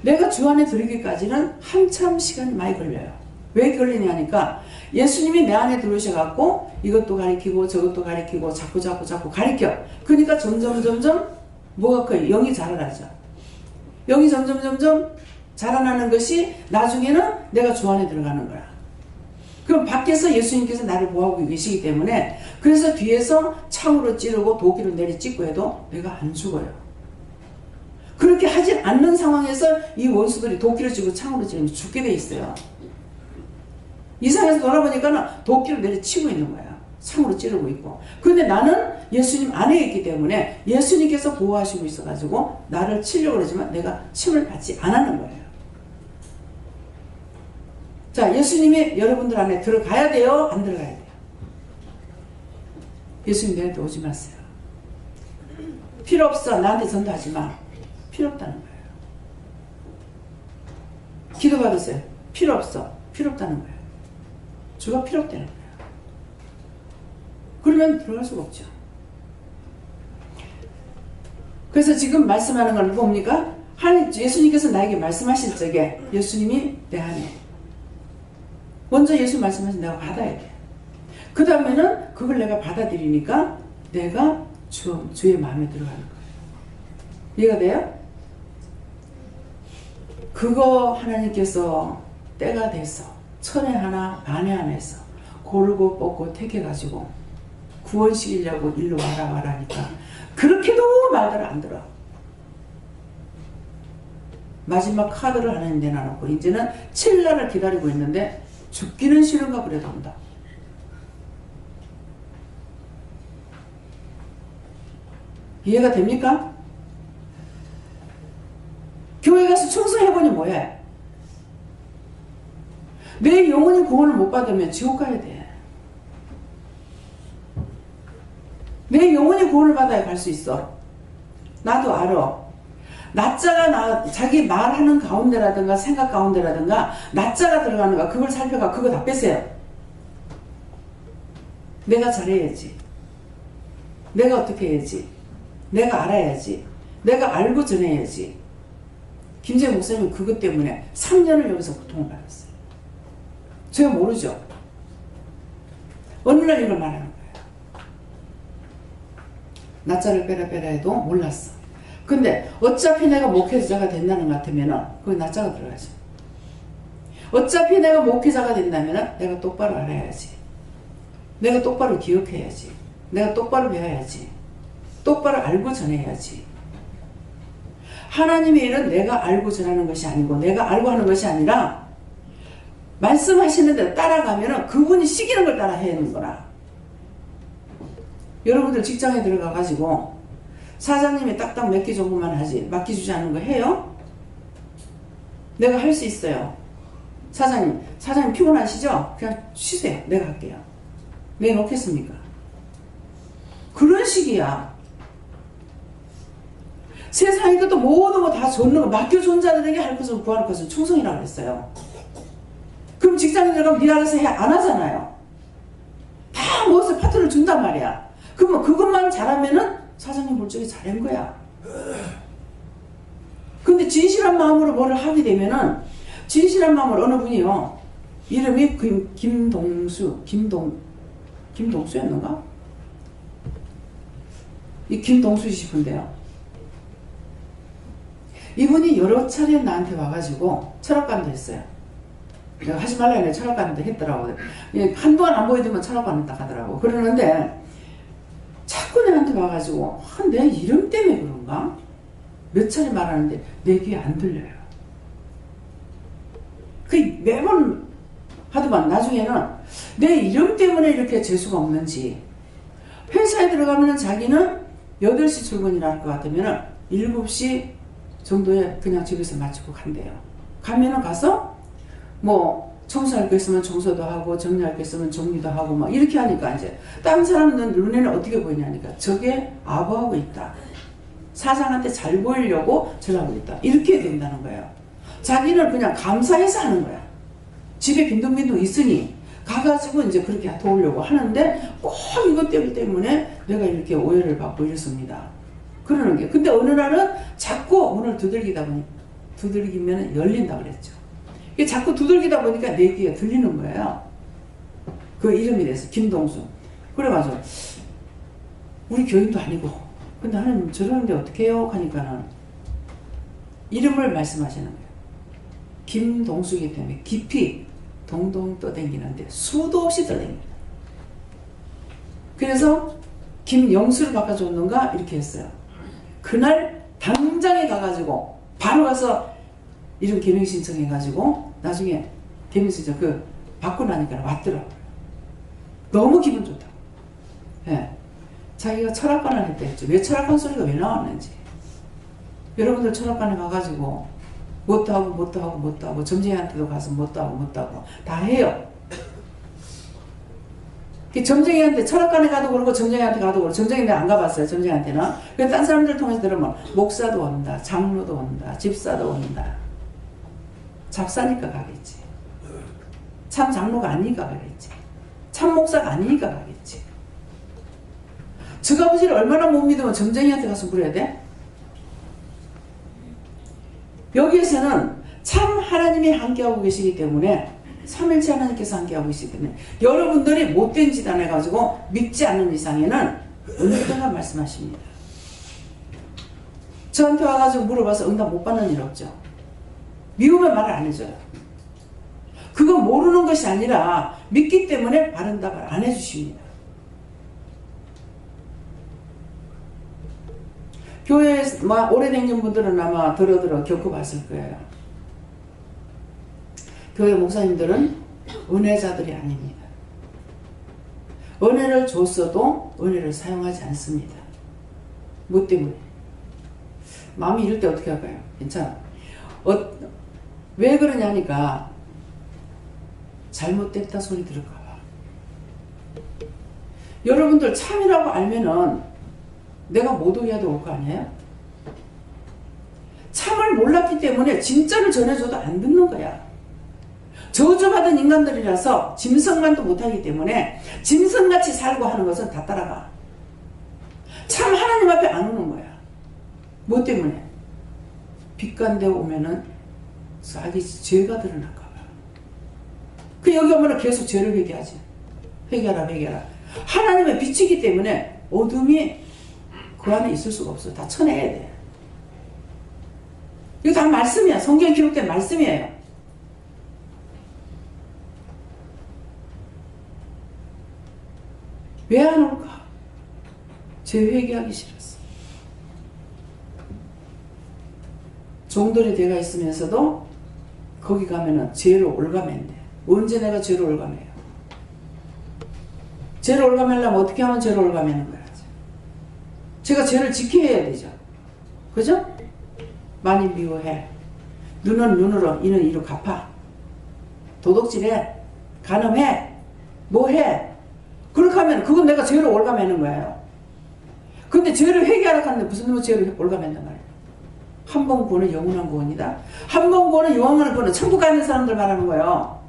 내가 주 안에 들어오기까지는 한참 시간이 많이 걸려요. 왜 걸리냐 하니까 예수님이 내 안에 들어오셔갖고 이것도 가리키고 저것도 가리키고 자꾸 가리켜. 그러니까 점점 뭐가 커요? 영이 자라나죠. 영이 점점 자라나는 것이 나중에는 내가 주 안에 들어가는 거야. 그럼 밖에서 예수님께서 나를 보호하고 계시기 때문에 그래서 뒤에서 창으로 찌르고 도끼로 내리 찍고 해도 내가 안 죽어요. 그렇게 하지 않는 상황에서 이 원수들이 도끼로 찌고 창으로 찌르면 죽게 돼 있어요. 이상해서 돌아보니까는 도끼로 내리치고 있는 거야. 창으로 찌르고 있고. 그런데 나는 예수님 안에 있기 때문에 예수님께서 보호하시고 있어가지고 나를 치려고 그러지만 내가 침을 받지 않는 거예요. 자, 예수님이 여러분들 안에 들어가야 돼요? 안 들어가야 돼요? 예수님 내한테 오지 마세요. 필요 없어. 나한테 전도하지 마. 필요 없다는 거예요. 기도 받으세요. 필요 없어. 필요 없다는 거예요. 주가 필요 없다는 거예요. 그러면 들어갈 수가 없죠. 그래서 지금 말씀하는 건 뭡니까? 예수님께서 나에게 말씀하실 적에 예수님이 내 안에 먼저 예수 말씀하신 내가 받아야 돼. 그 다음에는 그걸 내가 받아들이니까 내가 주의 마음에 들어가는 거예요. 이해가 돼요? 그거 하나님께서 때가 돼서 천에 하나 만에 하나에서 고르고 뽑고 택해가지고 구원시키려고 일로 와라 하니까 그렇게도 말들을 안 들어. 마지막 카드를 하나님 내놔놓고 이제는 7날을 기다리고 있는데 죽기는 싫은가 그래도 한다. 이해가 됩니까? 교회 가서 충성해보니 뭐해? 내 영혼이 구원을 못 받으면 지옥 가야 돼. 내 영혼이 구원을 받아야 갈 수 있어. 나도 알아. 낮자가 자기 말하는 가운데라든가 생각 가운데라든가 낮자가 들어가는가 그걸 살펴가 그거 다 뺐어요. 내가 잘해야지. 내가 어떻게 해야지. 내가 알아야지. 내가 알고 전해야지. 김재현 목사님은 그것 때문에 3년을 여기서 고통을 받았어요. 제가 모르죠. 어느 날 이걸 말하는 거예요. 낮자를 빼라 해도 몰랐어. 근데 어차피 내가 목회자가 된다는 것 같으면 거기 낮자가 들어가죠. 어차피 내가 목회자가 된다면 내가 똑바로 알아야지. 내가 똑바로 기억해야지. 내가 똑바로 배워야지. 똑바로 알고 전해야지. 하나님의 일은 내가 알고 전하는 것이 아니고 내가 알고 하는 것이 아니라 말씀하시는 대로 따라가면 그분이 시키는 걸 따라 해야 하는 거라. 여러분들 직장에 들어가 가지고 사장님이 딱딱 몇 개 정도만 하지 맡겨주지 않는 거 해요? 내가 할 수 있어요. 사장님 피곤하시죠? 그냥 쉬세요. 내가 할게요. 내가 놓겠습니까? 그런 식이야. 세상에 것도 모든 거 다 줬는 거 맡겨준 자들에게 할 것은 구할 것은 충성이라고 그랬어요. 그럼 직장에 들어가면 네 알아서 해 안 하잖아요. 다 모아서 파트를 준단 말이야. 그러면 그것만 잘하면은 사장님 볼 적에 잘한 거야. 근데 진실한 마음으로 뭐를 하게 되면은 진실한 마음으로 어느 분이요. 이름이 김동수였는가? 이 김동수이시분데요. 이분이 여러 차례 나한테 와가지고 철학관도 했어요. 내가 하지 말라 했는데 철학관도 했더라고요. 한동안 안 보여주면 철학관을 딱 하더라고. 그러는데 자꾸 내한테 와가지고 내 이름 때문에 그런가? 몇 차례 말하는데 내 귀에 안 들려요. 그 매번 하더만 나중에는 내 이름 때문에 이렇게 재수가 없는지 회사에 들어가면 자기는 8시 출근이라 할 것 같으면 7시 정도에 그냥 집에서 마치고 간대요. 가면은 가서 뭐 청소할 게 있으면 청소도 하고 정리할 게 있으면 정리도 하고 막 이렇게 하니까 이제 다른 사람들은 눈에는 어떻게 보이냐니까 저게 아부하고 있다. 사장한테 잘 보이려고 저러고 있다. 이렇게 된다는 거예요. 자기는 그냥 감사해서 하는 거야. 집에 빈둥빈둥 있으니 가가지고 이제 그렇게 도우려고 하는데 꼭 이것 때문에 내가 이렇게 오해를 받고 이렇습니다. 그러는 게. 근데 어느 날은 자꾸 문을 두들기면 열린다 그랬죠. 이게 자꾸 두들기다 보니까 내 귀에 들리는 거예요. 그 이름이 돼서 김동수. 그래가지고 우리 교인도 아니고 근데 하나님 저러는데 어떻게 해요? 하니까는 이름을 말씀하시는 거예요. 김동수이기 때문에 깊이 동동 떠댕기는데 수도 없이 떠댕깁니다. 그래서 김영수를 바꿔줬는가 이렇게 했어요. 그날 당장에 가가지고 바로 가서 이름 개명 신청해가지고 나중에 개명 신청 받고 나니까 왔더라고요. 너무 기분 좋다고. 예. 자기가 철학관을 했다 했죠. 왜 철학관 소리가 왜 나왔는지. 여러분들 철학관에 가가지고 뭣도 하고 점쟁이한테도 가서 뭣도 하고 다 해요. 점쟁이한테 철학관에 가도 그러고 점쟁이한테 가도 그러고 점쟁이한테 안 가봤어요. 점쟁이한테는. 그래서 딴 사람들 통해서 들으면 목사도 온다. 장로도 온다. 집사도 온다. 잡사니까 가겠지. 참 장로가 아니니까 가겠지. 참 목사가 아니니까 가겠지. 저 아버지를 얼마나 못 믿으면 점쟁이한테 가서 물어야 돼? 여기에서는 참 하나님이 함께하고 계시기 때문에 삼일째 하나님께서 함께하고 계시기 때문에 여러분들이 못된 짓 안 해가지고 믿지 않는 이상에는 언제나 말씀하십니다. 저한테 와가지고 물어봐서 응답 못 받는 일 없죠. 미우면 말을 안 해줘요. 그거 모르는 것이 아니라 믿기 때문에 바른 답을 안 해주십니다. 교회에 오래된 분들은 아마 들어 겪어봤을 거예요. 교회 목사님들은 은혜자들이 아닙니다. 은혜를 줬어도 은혜를 사용하지 않습니다. 뭐 때문에? 마음이 이럴 때 어떻게 할까요? 괜찮아. 왜 그러냐니까 잘못됐다 소리 들을까봐. 여러분들 참이라고 알면은 내가 못 오게 해도 올 거 아니에요? 참을 몰랐기 때문에 진짜를 전해줘도 안 듣는 거야. 저주받은 인간들이라서 짐승만도 못하기 때문에 짐승같이 살고 하는 것은 다 따라가. 참 하나님 앞에 안 오는 거야. 뭐 때문에? 빛간데 오면은 자기 죄가 드러날까 봐. 그 여기 오면은 계속 죄를 회개하지. 회개하라 회개하라. 하나님의 빛이기 때문에 어둠이 그 안에 있을 수가 없어. 다 쳐내야 돼. 이거 다 말씀이야. 성경에 기록된 말씀이에요. 왜 안 올까? 죄 회개하기 싫었어. 종들이 되가 있으면서도 거기 가면은 죄를 올가맨대. 언제 내가 죄를 올가매요? 죄를 올가매려면 어떻게 하면 죄를 올가매는 거야? 제가 죄를 지켜야 되죠. 그죠? 많이 미워해. 눈은 눈으로, 이는 이로 갚아. 도둑질해. 간음해. 뭐해. 그렇게 하면 그건 내가 죄를 올가매는 거예요. 근데 죄를 회개하라고 하는데 무슨 놈의 죄를 올가맨단 말이에요. 한 번 구원은 영원한 구원이다. 한 번 구원은 영원한 구원은 천국 가는 사람들 말하는 거예요.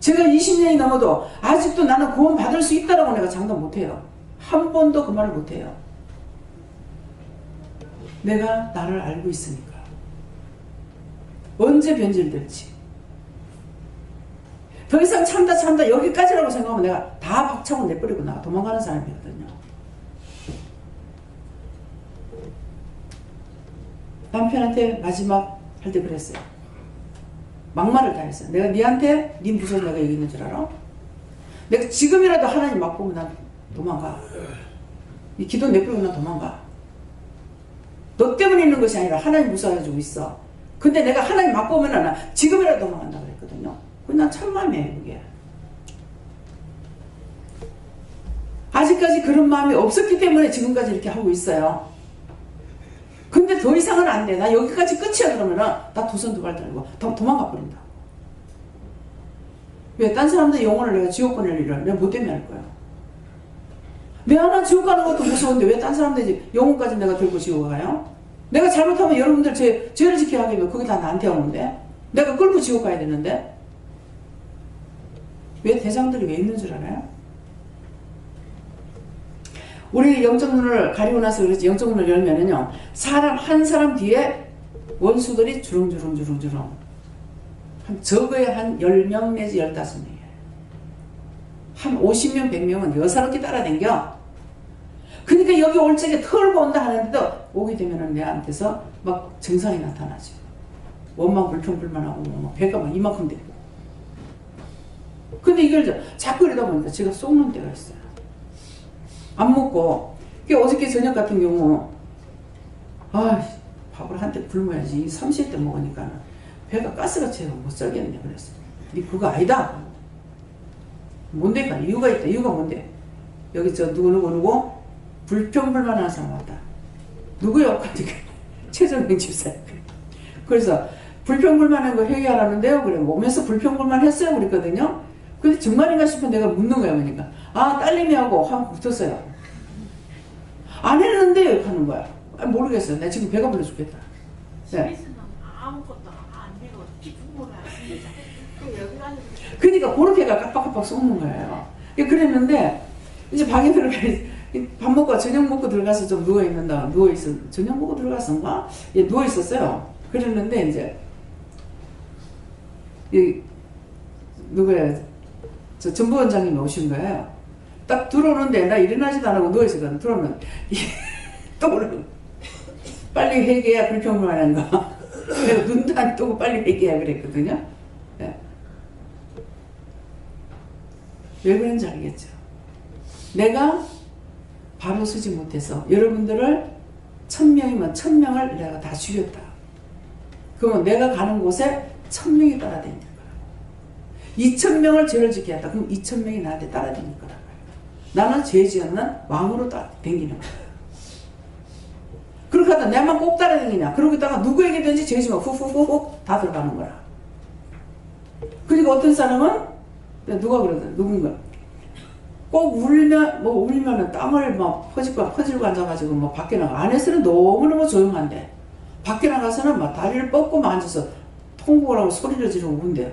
제가 20년이 넘어도 아직도 나는 구원 받을 수 있다라고 내가 장담 못해요. 한 번도 그 말을 못해요. 내가 나를 알고 있으니까. 언제 변질될지. 더 이상 참다 여기까지라고 생각하면 내가 다 박차고 내버리고 나가 도망가는 사람이거든요. 남편한테 마지막 할 때 그랬어요. 막말을 다 했어요. 내가 니한테 니 무서운 내가 여기 있는 줄 알아? 내가 지금이라도 하나님 맛보면 난 도망가. 이 기도 내버리고 난 도망가. 너 때문에 있는 것이 아니라 하나님 무서워가지고 있어. 근데 내가 하나님 맛보면 난 지금이라도 도망간다 그랬거든요. 난 참마음이에요, 그게. 아직까지 그런 마음이 없었기 때문에 지금까지 이렇게 하고 있어요. 근데 더 이상은 안 돼. 나 여기까지 끝이야 그러면은 나 두 손 두 발 들고 도망가 버린다. 왜? 딴 사람들 영혼을 내가 지옥 보낼 일을 내가 뭐 때문에 할 거야? 내 하나 지옥 가는 것도 무서운데 왜 딴 사람들이 영혼까지 내가 들고 지옥 가요? 내가 잘못하면 여러분들 죄를 지켜야 하겠면 그게 다 나한테 오는데 내가 끌고 지옥 가야 되는데 왜 대장들이 왜 있는 줄 알아요? 우리 영적 눈을 가리고 나서 그렇지 영적 눈을 열면은요 한 사람 뒤에 원수들이 주렁주렁 적어야 한 10명 내지 15명이에요. 한 50명 100명은 여사롭게 따라다녀. 그러니까 여기 올 적에 털고 온다 하는데도 오게 되면은 내한테서 막 증상이 나타나죠. 원망 불평불만하고 뭐 배가 막 이만큼 되고. 근데 이걸 자꾸 이러다 보니까 제가 속는 때가 있어요. 안 먹고. 어저께 저녁 같은 경우 밥을 한때 굶어야지. 30대 먹으니까 배가 가스가 채서 못 살겠네 그랬어. 근데 그거 아니다. 뭔데? 이유가 있다. 이유가 뭔데? 여기 누구 불평불만하는 사람 왔다. 누구요? 최정명 집사야. 그래서 불평불만한 거 회개하라는데요. 그래 몸에서 불평불만 했어요 그랬거든요. 근데 정말인가 싶은 내가 묻는 거야. 그러니까 딸내미하고 한번 붙었어요. 안 했는데 하는 거야. 모르겠어요. 나 지금 배가 불러 죽겠다. 네. 아무것도 안 되고 기쁜 거가 아닙니다. 그러니까 그렇게가 깜빡깜빡 쏘는 거예요. 그랬는데 이제 방에 들어가 밥 먹고 저녁 먹고 들어가서 좀 누워있어. 저녁 먹고 들어갔었나? 누워있었어요. 그랬는데 이제 누구야? 저 전부원장님이 오신 거예요. 딱 들어오는데 나 일어나지도 안 하고 누워있었거든. 들어오면 또 그러고 빨리 회개해야 불평불만한 거. 내가 눈도 안 뜨고 빨리 회개해야 그랬거든요. 네. 왜 그런지 알겠죠? 내가 바로 서지 못해서 여러분들을 1000명이면 1000명을 내가 다 죽였다. 그러면 내가 가는 곳에 1000명이 따라다닐 거야. 2000명을 죄를 지켜야 한다. 그럼 2000명이 나한테 따라다닐 거란 말이야. 나는 죄 지었는 왕으로 다니는 거야. 그렇게 하다 내만 꼭 따라다니냐. 그러고 있다가 누구에게든지 죄 지면 훅훅훅 다 들어가는 거야. 그러니까 어떤 사람은 누가 그러더라. 누군가 꼭 울면은 땀을 막 퍼질고 앉아가지고 뭐 밖에 나가. 안에서는 너무너무 조용한데, 밖에 나가서는 막 다리를 뻗고 막 앉아서 통곡을 하고 소리를 지르고 운대요.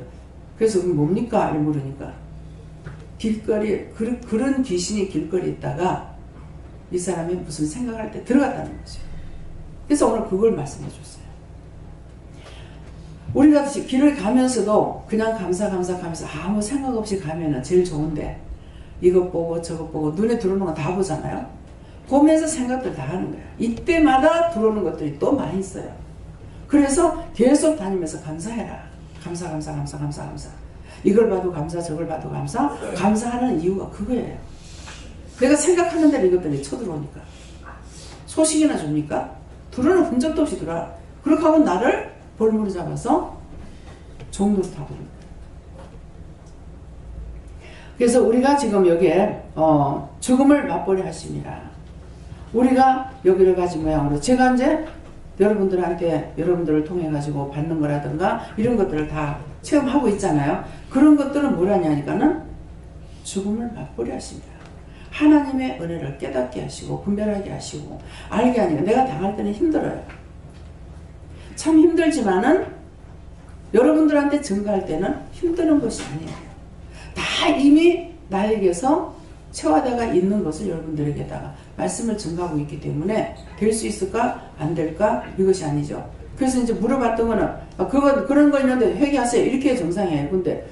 그래서 그게 뭡니까? 이렇게 물으니까. 그런 귀신이 길거리에 있다가 이 사람이 무슨 생각할 때 들어갔다는 거죠. 그래서 오늘 그걸 말씀해 줬어요. 우리가 길을 가면서도 그냥 감사하면서 아무 생각 없이 가면은 제일 좋은데, 이것 보고 저것 보고 눈에 들어오는 거 다 보잖아요. 보면서 생각들 다 하는 거예요. 이때마다 들어오는 것들이 또 많이 있어요. 그래서 계속 다니면서 감사해라. 감사. 이걸 봐도 감사, 저걸 봐도 감사. 감사하는 이유가 그거예요. 내가 생각하는 대로 이것들이 쳐들어오니까. 소식이나 줍니까? 들어오는 흔적도 없이 들어와. 그렇게 하고 나를 볼모로 잡아서 종로로 타버린 거예요. 그래서 우리가 지금 여기에 죽음을 맛보려 하십니다. 우리가 여기를 가지 모양으로 제가 이제 여러분들을 통해 가지고 받는 거라든가 이런 것들을 다 체험하고 있잖아요. 그런 것들은 뭐라냐니까는 죽음을 맛보려 하십니다. 하나님의 은혜를 깨닫게 하시고 분별하게 하시고 알게 하니까 내가 당할 때는 힘들어요. 참 힘들지만은 여러분들한테 증거할 때는 힘드는 것이 아니에요. 다 이미 나에게서 체화되가 있는 것을 여러분들에게다가 말씀을 증거하고 있기 때문에 될 수 있을까 안 될까 이것이 아니죠. 그래서 이제 물어봤던 거는 그런 거 있는데 회개하세요 이렇게 정상이에요. 근데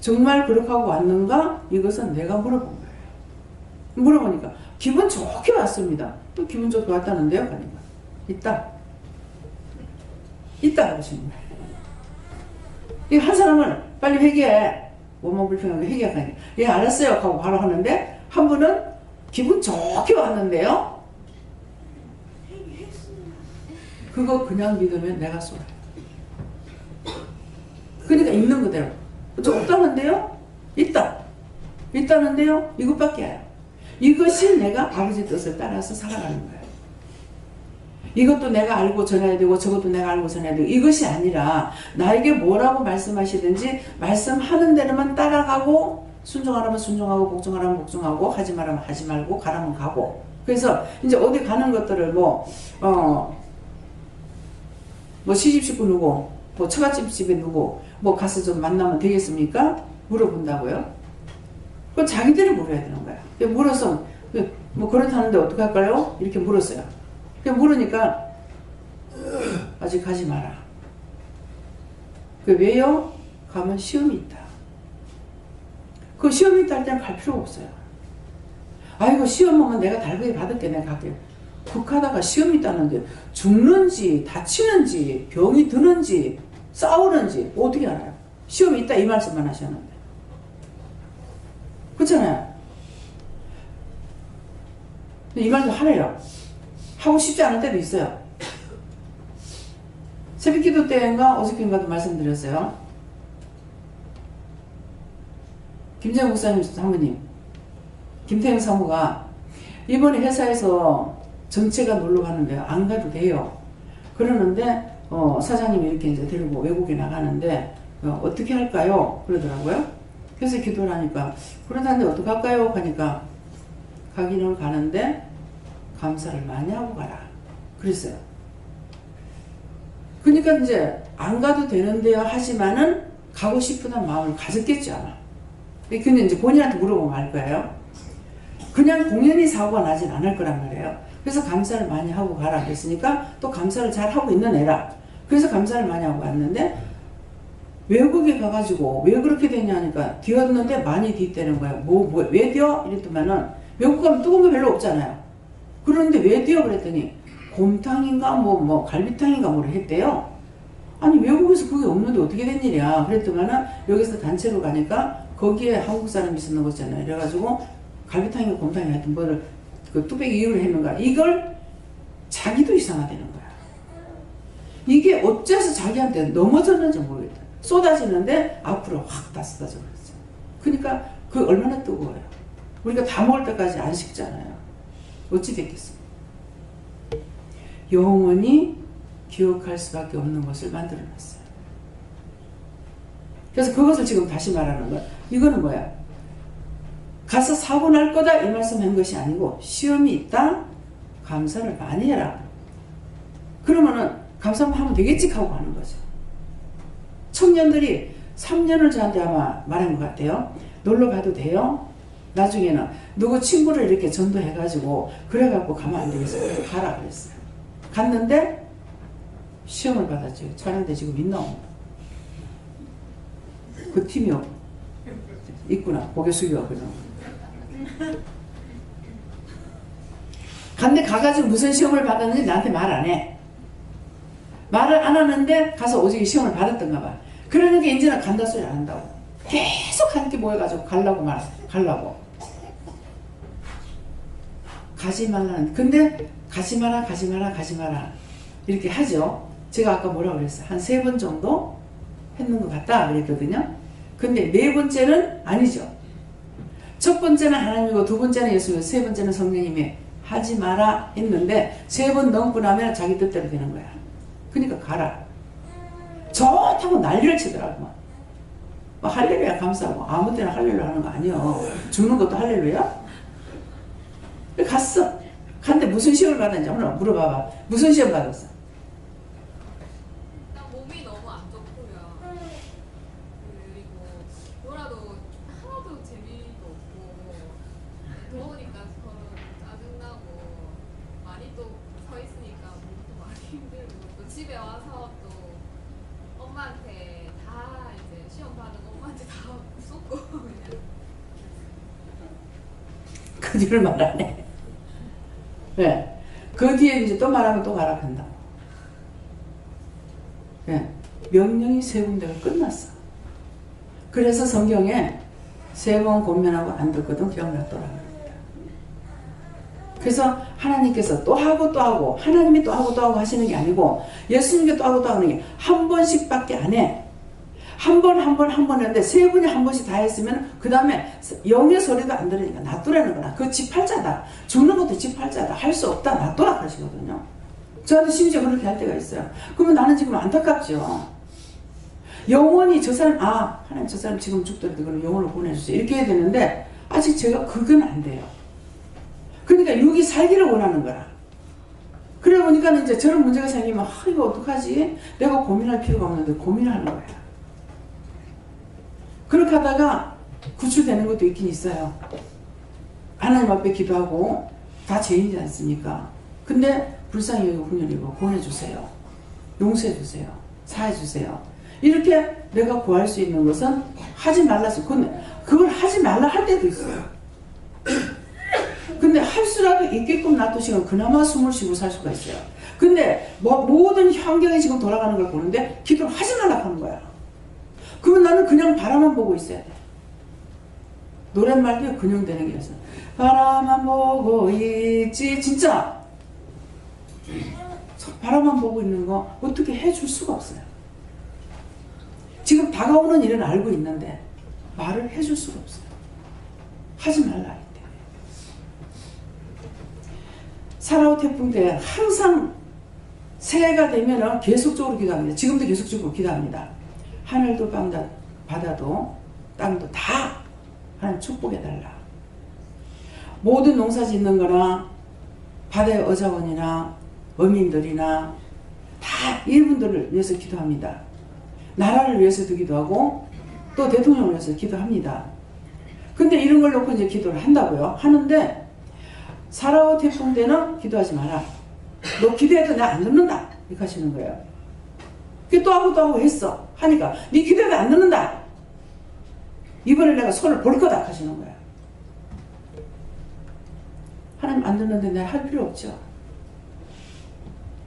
정말 그렇게 하고 왔는가? 이것은 내가 물어본 거예요. 물어보니까 기분 좋게 왔습니다. 또 기분 좋게 왔다는데요? 그러니까 있다 하시는 거예요. 이 한 사람은 빨리 회개해. 뭐만 불평하게 회개하니까 예 알았어요 하고 바로 하는데, 한 분은 기분 좋게 왔는데요, 그거 그냥 믿으면 내가 쏠아요. 그러니까 있는 그대로. 저 없다는데요? 있다는데요? 이것밖에 해요. 이것이 내가 아버지 뜻을 따라서 살아가는 거예요. 이것도 내가 알고 전해야 되고 저것도 내가 알고 전해야 되고 이것이 아니라 나에게 뭐라고 말씀하시든지 말씀하는 대로만 따라가고, 순종하라면 순종하고 복종하라면 복종하고 하지 말라면 하지 말고 가라면 가고. 그래서 이제 어디 가는 것들을 뭐 시집식구 누구, 뭐 처갓집 집에 누구 뭐 가서 좀 만나면 되겠습니까? 물어본다고요? 그건 자기들이 물어야 되는 거야. 물어서 뭐 그렇다는데 어떻게 할까요? 이렇게 물었어요. 물으니까 아직 가지 마라. 왜요? 가면 시험이 있다. 그 시험이 있다 할 때는 갈 필요가 없어요. 아이고 시험 오면 내가 달그에 받을게 내가 갈게. 극하다가 시험이 있다는데 죽는지 다치는지 병이 드는지 싸우는지 어떻게 알아요? 시험이 있다 이 말씀만 하셨는데. 그렇잖아요. 이 말도 하래요. 하고 싶지 않을 때도 있어요. 새벽기도 때인가 어저께인가도 말씀드렸어요. 김재영 목사님 사모님, 김태형 사모가 이번에 회사에서 전체가 놀러 가는데요. 안 가도 돼요. 그러는데 사장님이 이렇게 이제 데리고 외국에 나가는데 어떻게 할까요? 그러더라고요. 그래서 기도를 하니까 그러다는데 어떻게 할까요? 하니까 가기는 가는데 감사를 많이 하고 가라. 그랬어요. 그러니까 이제 안 가도 되는데요 하지만은 가고 싶은 마음을 가졌겠죠 아마. 근데 이제 본인한테 물어보면 알 거예요. 그냥 공연히 사고가 나진 않을 거란 말이에요. 그래서 감사를 많이 하고 가라 그랬으니까 또 감사를 잘 하고 있는 애라. 그래서 감사를 많이 하고 갔는데 외국에 가가지고 왜 그렇게 되냐 하니까 뒤었는데 많이 뒤때는 거예요. 왜 뒤어? 이랬더만은 외국 가면 뜨거운 거 별로 없잖아요. 그런데 왜 뛰어 그랬더니 곰탕인가 뭐 갈비탕인가 뭐를 했대요. 아니 외국에서 그게 없는데 어떻게 된 일이야. 그랬더니는 여기서 단체로 가니까 거기에 한국 사람이 있었는 거잖아요. 그래가지고 갈비탕인가 곰탕인가 하여튼 뭐를 그 뚝배기 이유를 했는가. 이걸 자기도 이상하다는 거야. 이게 어째서 자기한테 넘어졌는지 모르겠다. 쏟아지는데 앞으로 확 다 쏟아져 버렸어. 그러니까 그 얼마나 뜨거워요. 우리가 다 먹을 때까지 안 식잖아요. 어찌 됐겠습니까? 영원히 기억할 수밖에 없는 것을 만들어놨어요. 그래서 그것을 지금 다시 말하는 거야. 이거는 뭐야? 가서 사고 날 거다 이 말씀 한 것이 아니고 시험이 있다 감사를 많이 해라. 그러면은 감사만 하면 되겠지 하고 하는 거죠. 청년들이 3년을 저한테 아마 말한 것 같아요. 놀러 가도 돼요? 나중에는 누구 친구를 이렇게 전도해가지고 그래갖고 가면 안 되겠어요. 가라 그랬어요. 갔는데 시험을 받았죠. 촬영대 지금 있나? 그 팀이 있구나. 고개 숙여 그냥. 근데 가가지고 무슨 시험을 받았는지 나한테 말 안 해. 말을 안 하는데 가서 오직 시험을 받았던가 봐. 그러니까 이제는 간다 소리 안 한다고. 계속 함께 모여가지고 가려고 가려고. 가지 말라는. 근데 가지 마라 가지 마라 가지 마라 이렇게 하죠. 제가 아까 뭐라고 그랬어요? 한 3번 정도 했는 것 같다 그랬거든요. 근데 4번째는 아니죠. 첫 번째는 하나님이고 두 번째는 예수님이고 세 번째는 성령님이 하지 마라 했는데 3번 넘고 나면 자기 뜻대로 되는 거야. 그러니까 가라. 좋다고 난리를 치더라고. 뭐 할렐루야 감사하고 아무 때나 할렐루야 하는 거 아니요. 죽는 것도 할렐루야? 갔어. 갔는데 무슨 시험을 받았는지 오늘 물어봐봐. 무슨 시험 받았어? 몸이 너무 안 좋고요. 그리고 뭐라도 하나도 재미도 없고 더우니까 서로 짜증나고 많이 또 서 있으니까 몸도 많이 힘들고 또 집에 와서 또 엄마한테 다 이제 시험 받은 엄마한테 다 쏟고 그냥. 그 뒤를 말 안 해. 네. 그 뒤에 이제 또 말하면 또 가라 한다. 네. 명령이 3군데가 끝났어. 그래서 성경에 3번 권면하고 안 듣거든 기억났더라. 그래서 하나님께서 또 하고 또 하고 하나님이 또 하고 또 하고 하시는 게 아니고 예수님께 또 하고 또 하는 게 한 번씩밖에 안 해. 한 번 했는데 3분이 한 번씩 다 했으면 그 다음에 영의 소리도 안 들으니까 놔두라는 거나. 그거 지팔자다. 죽는 것도 지팔자다. 할 수 없다. 놔두라 하시거든요. 저한테 심지어 그렇게 할 때가 있어요. 그러면 나는 지금 안타깝죠. 영원히 저 사람 하나님 저 사람 지금 죽더라도 그럼 영혼을 보내주세요. 이렇게 해야 되는데 아직 제가 그건 안 돼요. 그러니까 육이 살기를 원하는 거라. 그래 보니까 이제 저런 문제가 생기면 이거 어떡하지? 내가 고민할 필요가 없는데 고민을 하는 거야. 그렇게 하다가 구출되는 것도 있긴 있어요. 하나님 앞에 기도하고 다 죄인이지 않습니까? 근데 불쌍히 여기고 훈련이고 구원해주세요. 용서해주세요. 사해주세요. 이렇게 내가 구할 수 있는 것은 하지 말라서 그걸 하지 말라 할 때도 있어요. 근데 할 수라도 있게끔 놔두시면 그나마 숨을 쉬고 살 수가 있어요. 근데 모든 환경이 지금 돌아가는 걸 보는데 기도를 하지 말라 하는 거야. 그러면 나는 그냥 바라만 보고 있어야 돼. 노랫말도 그냥 되는 게 있어. 바라만 보고 있지. 진짜 바라만 보고 있는 거 어떻게 해줄 수가 없어요. 지금 다가오는 일은 알고 있는데 말을 해줄 수가 없어요. 하지 말라 할 때. 사라오 태풍 때 항상 새해가 되면 계속적으로 기도합니다. 지금도 계속적으로 기도합니다. 하늘도 바다도 땅도 다 하나님 축복해달라. 모든 농사 짓는 거나 바다의 어자원이나 어민들이나 다 이분들을 위해서 기도합니다. 나라를 위해서도 기도하고 또 대통령을 위해서 기도합니다. 근데 이런 걸 놓고 이제 기도를 한다고요. 하는데 사라오 태풍 때는 기도하지 마라. 너 기도해도 내가 안 듣는다. 이렇게 하시는 거예요. 또 하고 또 하고 했어. 하니까 네 기도해도 안 듣는다. 이번에 내가 손을 볼 거다 하시는 거야. 하나님 안 듣는데 내가 할 필요 없죠.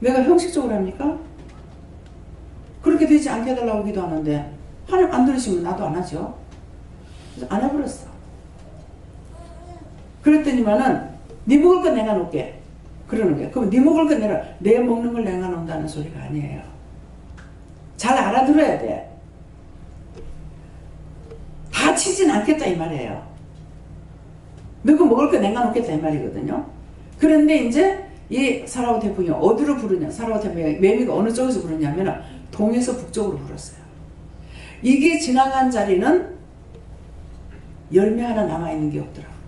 내가 형식적으로 합니까? 그렇게 되지 않게 해달라고 기도하는데 하나님 안 들으시면 나도 안 하죠. 그래서 안 해버렸어. 그랬더니만은 네 먹을 건 내가 놓을게. 그러는 거야. 그럼 네 먹을 건 내 먹는 걸 내가 놓는다는 소리가 아니에요. 잘 알아들어야 돼. 다치진 않겠다 이 말이에요. 너가 먹을 거 내가 놓겠다 이 말이거든요. 그런데 이제 이 사라오 태풍이 어디로 부르냐. 사라오 태풍이 매미가 어느 쪽에서 부르냐면 동에서 북쪽으로 불었어요. 이게 지나간 자리는 열매 하나 남아있는 게 없더라고요.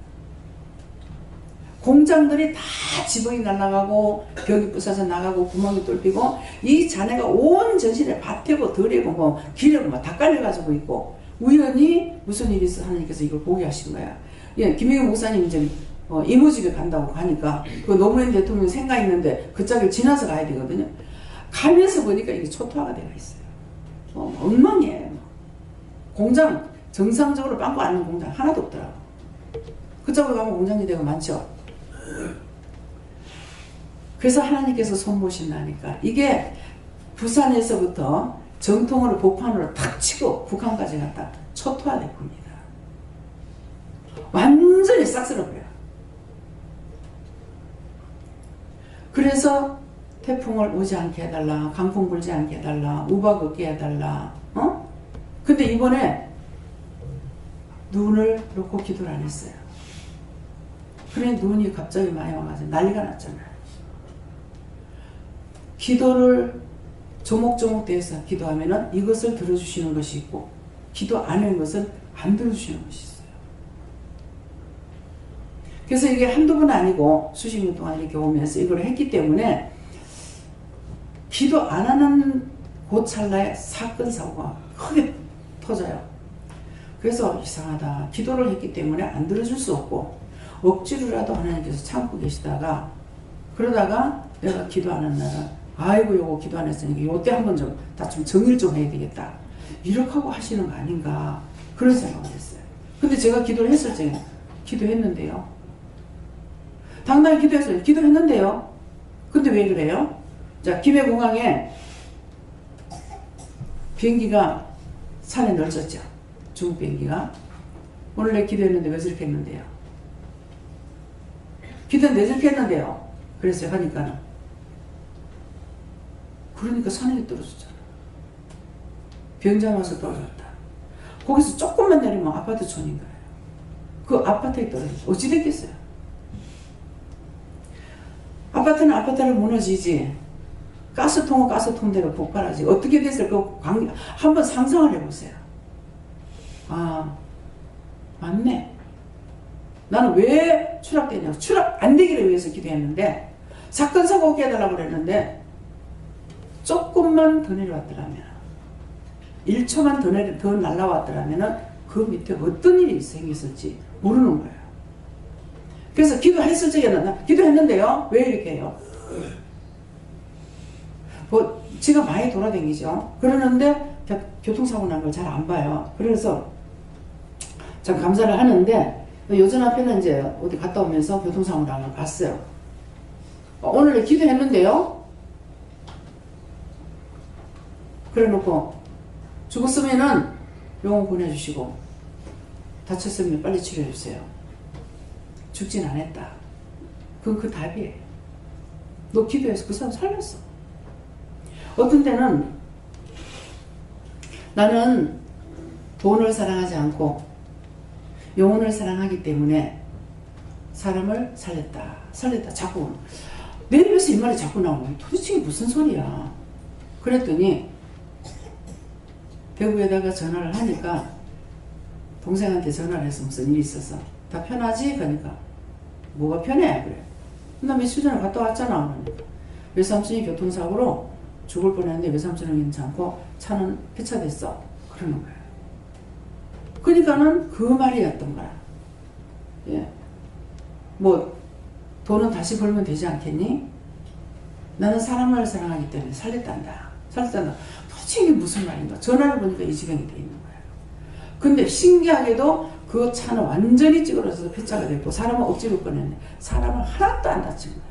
공장들이 다 지붕이 날아가고 벽이 부서져 나가고 구멍이 뚫리고 이 자네가 온 전신에 밭이고 덜이고 뭐 기르고 뭐 다 깔려가지고 있고 우연히 무슨 일이 있어 하나님께서 이걸 보게 하신 거야. 예, 김영희 목사님 이제 이모집에 간다고 가니까 그 노무현 대통령 생각 있는데 그 짝을 지나서 가야 되거든요. 가면서 보니까 이게 초토화가 되어 있어요. 엉망이에요. 공장 정상적으로 빵꾸 않는 공장 하나도 없더라고. 그쪽으로 가면 공장이 되고 많죠. 그래서 하나님께서 손보신다니까. 이게 부산에서부터 정통으로 복판으로 탁 치고 북한까지 갔다 초토화될 겁니다. 완전히 싹쓸어버려요. 그래서 태풍을 오지 않게 해달라, 강풍 불지 않게 해달라, 우박 없게 해달라. 근데 이번에 눈을 놓고 기도를 안 했어요. 그래 눈이 갑자기 많이 와가지고 난리가 났잖아요. 기도를 조목조목 대해서 기도하면은 이것을 들어주시는 것이 있고 기도 안 하는 것은 안 들어주시는 것이 있어요. 그래서 이게 한두 번 아니고 수십 년 동안 이렇게 오면서 이걸 했기 때문에 기도 안 하는 그 찰나에 사건 사고가 크게 터져요. 그래서 이상하다. 기도를 했기 때문에 안 들어줄 수 없고 억지로라도 하나님께서 참고 계시다가 그러다가 내가 기도 안 한 날은 아이고 요거 기도 안 했으니까 요때 한번 좀 다 좀 정리를 좀 해야 되겠다. 이렇게 하고 하시는 거 아닌가 그런 생각을 했어요. 근데 제가 기도를 했을 적에 기도했는데요. 당당히 기도했어요. 기도했는데요. 근데 왜 그래요? 자, 김해공항에 비행기가 산에 널쳤죠. 중국 비행기가. 오늘 내 기도했는데 왜 저렇게 했는데요? 기도했는데 왜 저렇게 했는데요? 그랬어요. 하니까는. 그러니까 산에 떨어졌잖아. 비행장 와서 떨어졌다. 거기서 조금만 내리면 아파트촌인 거예요. 그 아파트에 떨어졌어. 어찌 됐겠어요? 아파트는 아파트를 무너지지. 가스통은 가스통대로 폭발하지. 어떻게 됐을까? 한번 상상을 해보세요. 아, 맞네. 나는 왜 추락되냐고. 추락 안 되기를 위해서 기도했는데, 사건 사고 없게 해달라고 그랬는데, 조금만 더 내려왔더라면, 1초만 더 날라왔더라면, 그 밑에 어떤 일이 생겼을지 모르는 거예요. 그래서 기도했을 적에는, 기도했는데요. 왜 이렇게 해요? 뭐, 지가 많이 돌아다니죠. 그러는데, 교통사고 난 걸 잘 안 봐요. 그래서, 참 감사를 하는데, 요전 앞에는 이제 어디 갔다 오면서 교통사고 난 걸 봤어요. 오늘 기도했는데요. 그래 놓고, 죽었으면은 영혼 보내주시고, 다쳤으면 빨리 치료해주세요. 죽진 않았다. 그건 그 답이에요. 너 기도해서 그 사람 살렸어. 어떤 때는 나는 돈을 사랑하지 않고 영혼을 사랑하기 때문에 사람을 살렸다. 자꾸 내 입에서 이 말이 자꾸 나오면 도대체 이게 무슨 소리야. 그랬더니 대구에다가 전화를 하니까 동생한테 전화를 해서 무슨 일이 있어서 다 편하지? 그러니까 뭐가 편해? 그래. 나 며칠 전에 갔다 왔잖아. 그러니까 외삼촌이 교통사고로 죽을 뻔했는데 외삼촌은 괜찮고 차는 폐차됐어. 그러는 거야. 그러니까는 그 말이었던 거야. 예. 뭐 돈은 다시 벌면 되지 않겠니? 나는 사람을 사랑하기 때문에 살렸단다. 도대체 이게 무슨 말인가? 전화를 보니까 이 지경이 돼 있는 거야. 근데 신기하게도 그 차는 완전히 찌그러져서 폐차가 됐고 사람은 억지로 꺼냈네. 사람은 하나도 안 다친 거야.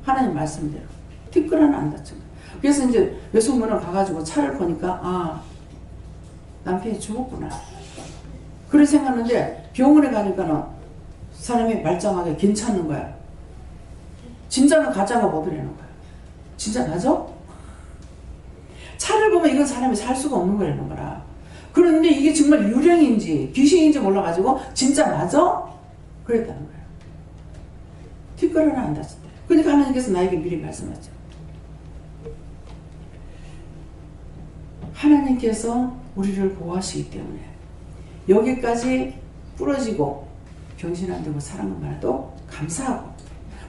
하나님 말씀대로. 티끌 하나 안 다친 거야. 그래서 이제 외숙모는 가가지고 차를 보니까 아 남편이 죽었구나. 그래 생각하는데 병원에 가니까는 사람이 말짱하게 괜찮은 거야. 진짜는 가짜가 뭐더라는 거야. 진짜 맞아? 차를 보면 이건 사람이 살 수가 없는 거라는 거라. 그런데 이게 정말 유령인지 귀신인지 몰라가지고 진짜 맞아? 그랬다는 거야. 뒷걸 하나 안 다쳤대. 그러니까 하나님께서 나에게 미리 말씀하죠. 하나님께서 우리를 보호하시기 때문에 여기까지 부러지고 병신 안 되고 살은 것만 해도 감사하고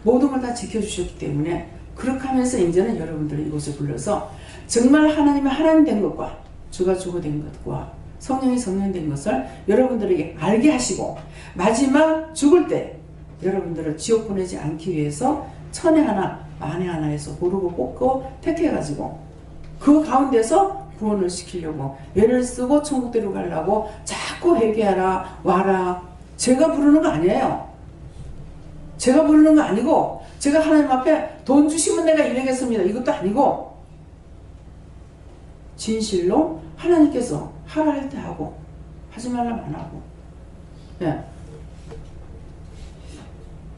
모든 걸 다 지켜주셨기 때문에 그렇게 하면서 이제는 여러분들을 이곳에 불러서 정말 하나님의 하나님 된 것과 주가 주가 된 것과 성령이 성령 된 것을 여러분들에게 알게 하시고 마지막 죽을 때 여러분들을 지옥 보내지 않기 위해서 천에 하나 만에 하나에서 고르고 뽑고 택해가지고 그 가운데서 구원을 시키려고 애를 쓰고 천국대로 가려고 자꾸 회개하라 와라. 제가 부르는 거 아니에요. 제가 부르는 거 아니고 제가 하나님 앞에 돈 주시면 내가 일하겠습니다. 이것도 아니고 진실로 하나님께서 하라 할 때 하고 하지 말라면 안 하고. 예.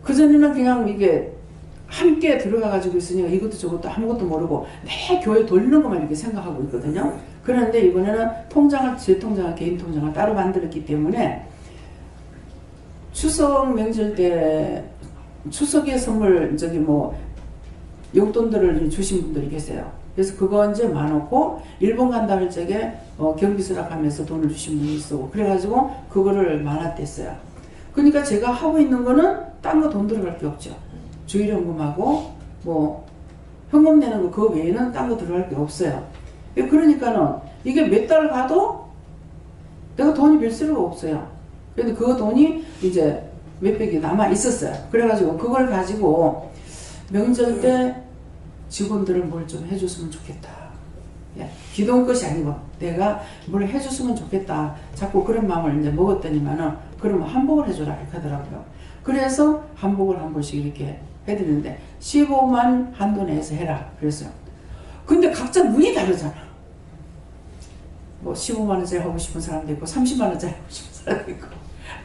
그전에는 그냥 이게 함께 들어가 가지고 있으니까 이것도 저것도 아무것도 모르고 내 교회 돌리는 것만 이렇게 생각하고 있거든요. 그런데 이번에는 통장을, 제 통장을, 개인 통장을 따로 만들었기 때문에 추석 명절 때 추석에 선물 저기 뭐 용돈들을 주신 분들이 계세요. 그래서 그거 이제 많았고 일본 간다 할 적에 경비 수락하면서 돈을 주신 분이 있고 그래가지고 그거를 많았댔어요. 그러니까 제가 하고 있는 거는 딴 거 돈 들어갈 게 없죠. 주일연금하고 뭐 현금 내는 거 그거 외에는 딴 거 들어갈 게 없어요. 그러니까는 이게 몇 달 가도 내가 돈이 별 쓸모가 없어요. 그런데 그 돈이 이제 몇백이 남아 있었어요. 그래가지고 그걸 가지고 명절 때 직원들을 뭘 좀 해줬으면 좋겠다. 예, 기도한 것이 아니고 내가 뭘 해줬으면 좋겠다. 자꾸 그런 마음을 이제 먹었더니만은 그러면 한복을 해줘라 이렇게 하더라고요. 그래서 한복을 한 번씩 이렇게 해드리는데 15만 한도 내에서 해라 그랬어요. 근데 각자 눈이 다르잖아. 뭐 15만 원짜리 하고 싶은 사람도 있고 30만 원짜리 하고 싶은 사람도 있고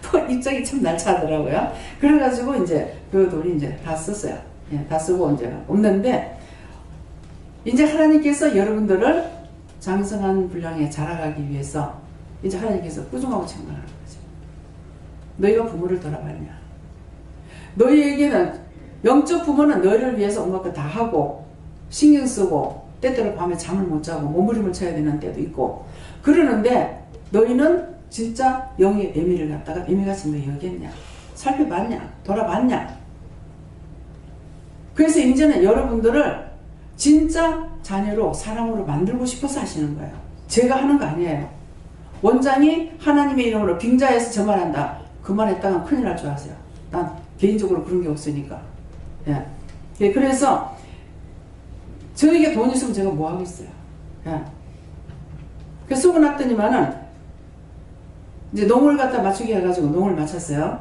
또 입장이 참 날차더라고요. 그래가지고 이제 그 돈이 이제 다 썼어요. 예, 다 쓰고 이제 없는데 이제 하나님께서 여러분들을 장성한 분량에 자라가기 위해서 이제 하나님께서 꾸중하고 책망하는 거죠. 너희가 부모를 돌아봤냐? 너희에게는 영적 부모는 너희를 위해서 온갖 것 다 하고 신경 쓰고 때때로 밤에 잠을 못 자고 몸부림을 쳐야 되는 때도 있고 그러는데 너희는 진짜 영의 애미를 갖다가 애미같이 너 여겼냐? 살펴봤냐? 돌아봤냐? 그래서 이제는 여러분들을 진짜 자녀로 사람으로 만들고 싶어서 하시는 거예요. 제가 하는 거 아니에요. 원장이 하나님의 이름으로 빙자해서 저만 한다. 그만했다가 큰일 날 줄 아세요. 난 개인적으로 그런 게 없으니까. 예. 예, 그래서 저에게 돈 있으면 제가 뭐 하겠어요. 예. 그래서 쓰고 났더니만은 이제 농을 갖다 맞추게 해가지고 농을 맞췄어요.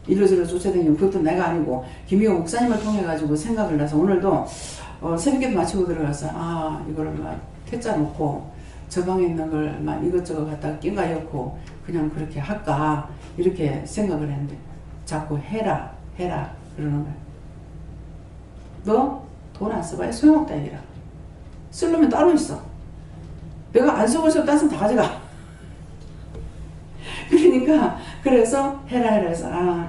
이로저로 쫓아다니면 그것도 내가 아니고 김희호 목사님을 통해 가지고 생각을 나서 오늘도 새벽에도 마치고 들어가서 이거를 막 퇴짜 놓고 저 방에 있는 걸 막 이것저것 갖다가 낀가 엮고 그냥 그렇게 할까 이렇게 생각을 했는데 자꾸 해라 그러는 거야. 너 돈 안 써봐야 소용없다 얘기라. 쓸 놈이 따로 있어. 내가 안 쓰고 있으면 땄으면 다 가져가. 그러니까 그래서 해라 해서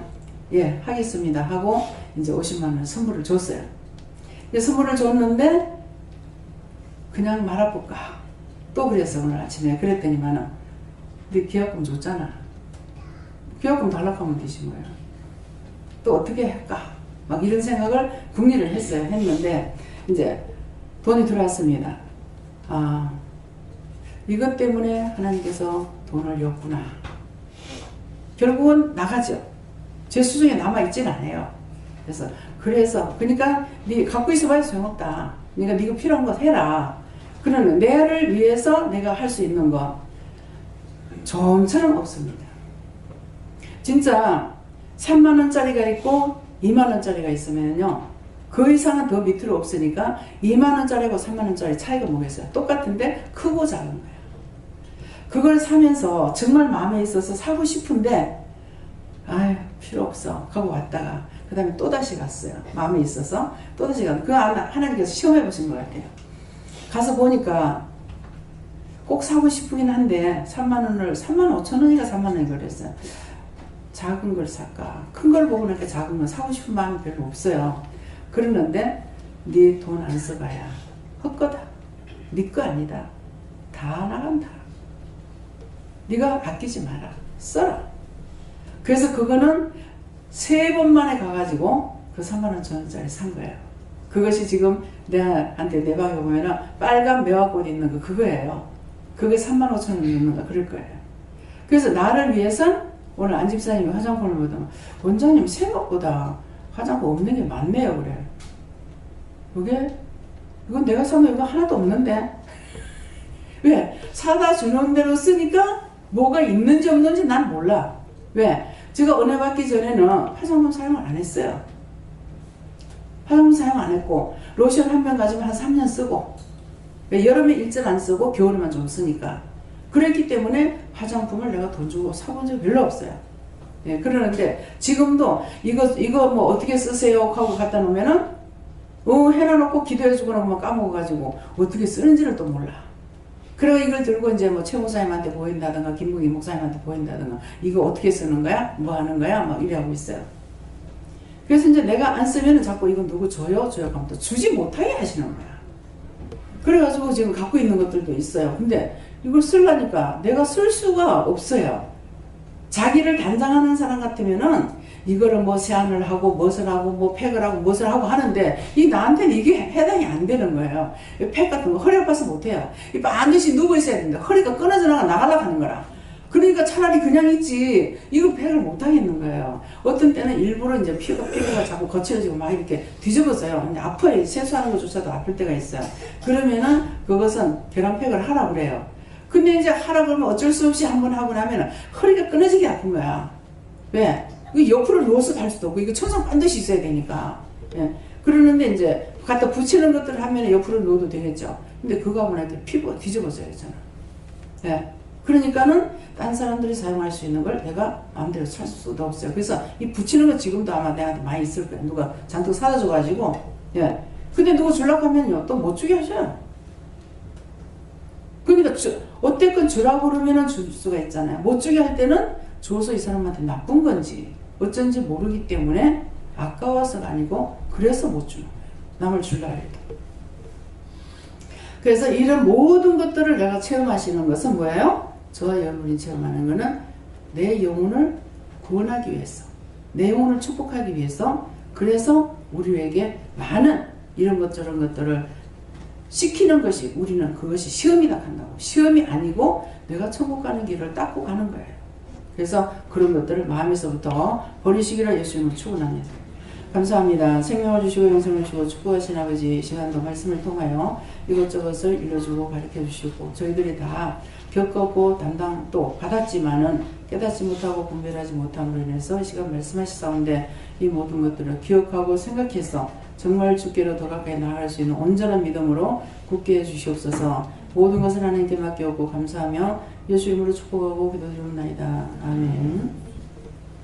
예 하겠습니다 하고 이제 50만 원 선물을 줬어요. 선물을 줬는데 그냥 말아볼까 또 그랬어. 오늘 아침에 그랬더니만은 네 기업금 줬잖아. 기업금 달라고 하면 되지 뭐야. 또 어떻게 할까 막 이런 생각을 궁리를 했어요. 했는데 이제 돈이 들어왔습니다. 이것 때문에 하나님께서 돈을 줬구나. 결국은 나가죠. 제 수중에 남아있진 않아요. 그래서 그러니까 네 갖고 있어봐야 소용없다. 그러니까 네가 필요한 거 해라. 그러는 내를 위해서 내가 할 수 있는 거 좀처럼 없습니다. 진짜 3만 원짜리가 있고 2만 원짜리가 있으면요 그 이상은 더 밑으로 없으니까 2만 원짜리하고 3만 원짜리 차이가 뭐겠어요? 똑같은데 크고 작은 거예요. 그걸 사면서 정말 마음에 있어서 사고 싶은데 필요 없어 하고 왔다가 그 다음에 또다시 갔어요. 마음에 있어서 또다시 갔는데 그 하나님께서 시험해 보신 것 같아요. 가서 보니까 꼭 사고 싶긴 한데 3만 5천 원인가 3만 원이 그랬어요. 작은 걸 살까? 큰 걸 보고 나니까 작은 걸 사고 싶은 마음이 별로 없어요. 그러는데 네 돈 안 써봐야 헛거다. 네 거 아니다. 다 나간다. 네가 아끼지 마라. 써라. 그래서 그거는 3번 만에 가가지고 그 35,000원짜리 산 거예요. 그것이 지금 내한테 내 방에 보면은 빨간 매화꽃 있는 거 그거예요. 그게 35,000원 넘는가 그럴 거예요. 그래서 나를 위해서 오늘 안 집사님이 화장품을 보더니 원장님 생각보다 화장품 없는 게 많네요 그래. 그게 이건 내가 사면 이거 하나도 없는데 왜? 사다 주는 대로 쓰니까 뭐가 있는지 없는지 난 몰라. 왜? 제가 은혜 받기 전에는 화장품 사용을 안 했어요. 화장품 사용 안 했고 로션 한 병 가지면 한 3년 쓰고 여름에 일절 안 쓰고 겨울에만 좀 쓰니까 그랬기 때문에 화장품을 내가 돈 주고 사본 적이 별로 없어요. 예, 그러는데 지금도 이거 뭐 어떻게 쓰세요 하고 갖다 놓으면은 해놔놓고 기도해주고 나면 까먹어가지고 어떻게 쓰는지를 또 몰라. 그리고 이걸 들고 이제 뭐 최 목사님한테 보인다든가 김국희 목사님한테 보인다든가 이거 어떻게 쓰는 거야? 뭐 하는 거야? 막 이래 하고 있어요. 그래서 이제 내가 안 쓰면은 자꾸 이거 누구 줘요? 하면 또 주지 못하게 하시는 거야. 그래가지고 지금 갖고 있는 것들도 있어요. 근데 이걸 쓰려니까 내가 쓸 수가 없어요. 자기를 단장하는 사람 같으면은 이거를 뭐 세안을 하고 무엇을 하고 뭐 팩을 하고 무엇을 하고 하는데 나한테는 이게 해당이 안 되는 거예요. 팩 같은 거 허리 아파서 못해요. 반드시 누워 있어야 되는데 허리가 끊어져 나가려고 하는 거라. 그러니까 차라리 그냥 있지 이거 팩을 못 하겠는 거예요. 어떤 때는 일부러 이제 피부가 자꾸 거칠어지고 막 이렇게 뒤집어져요. 근데 아파요. 세수하는 것조차도 아플 때가 있어요. 그러면은 그것은 계란팩을 하라고 그래요. 근데 이제 하라고 그러면 어쩔 수 없이 한번 하고 나면은 허리가 끊어지게 아픈 거야. 왜? 이거 옆으로 누워서 갈 수도 없고 이거 천상 반드시 있어야 되니까. 예. 그러는데 이제 갖다 붙이는 것들을 하면 옆으로 누워도 되겠죠. 근데 그거 하고 나니까 피부가 뒤집어져요 저는. 예. 그러니까는 딴 사람들이 사용할 수 있는 걸 내가 마음대로 살 수도 없어요. 그래서 이 붙이는 거 지금도 아마 내한테 많이 있을 거예요. 누가 잔뜩 사다 줘가지고. 예. 근데 누가 주려고 하면요 또 못 주게 하셔요. 그러니까 어쨌건 주라고 그러면은 줄 수가 있잖아요. 못 주게 할 때는 줘서 이 사람한테 나쁜 건지 어쩐지 모르기 때문에 아까워서가 아니고 그래서 못 주는 거예요. 남을 줄라 해도. 그래서 이런 모든 것들을 내가 체험하시는 것은 뭐예요? 저와 여러분이 체험하는 것은 내 영혼을 구원하기 위해서 내 영혼을 축복하기 위해서 그래서 우리에게 많은 이런 것 저런 것들을 시키는 것이 우리는 그것이 시험이다 한다고. 시험이 아니고 내가 천국 가는 길을 닦고 가는 거예요. 그래서 그런 것들을 마음에서부터 버리시기를 예수님을 축원합니다. 감사합니다. 생명을 주시고 영생을 주시고 축복하신 아버지 시간도 말씀을 통하여 이것저것을 일러주고 가르쳐 주시고 저희들이 다 겪었고 담당 또 받았지만은 깨닫지 못하고 분별하지 못함으로 인해서 이 시간 말씀하시사온데 이 모든 것들을 기억하고 생각해서 정말 주께로 더 가까이 나아갈 수 있는 온전한 믿음으로 굳게 해주시옵소서. 모든 것을 하나님께 맡겨오고 감사하며 예수 이름으로 축복하고 기도드리옵나이다. 아멘.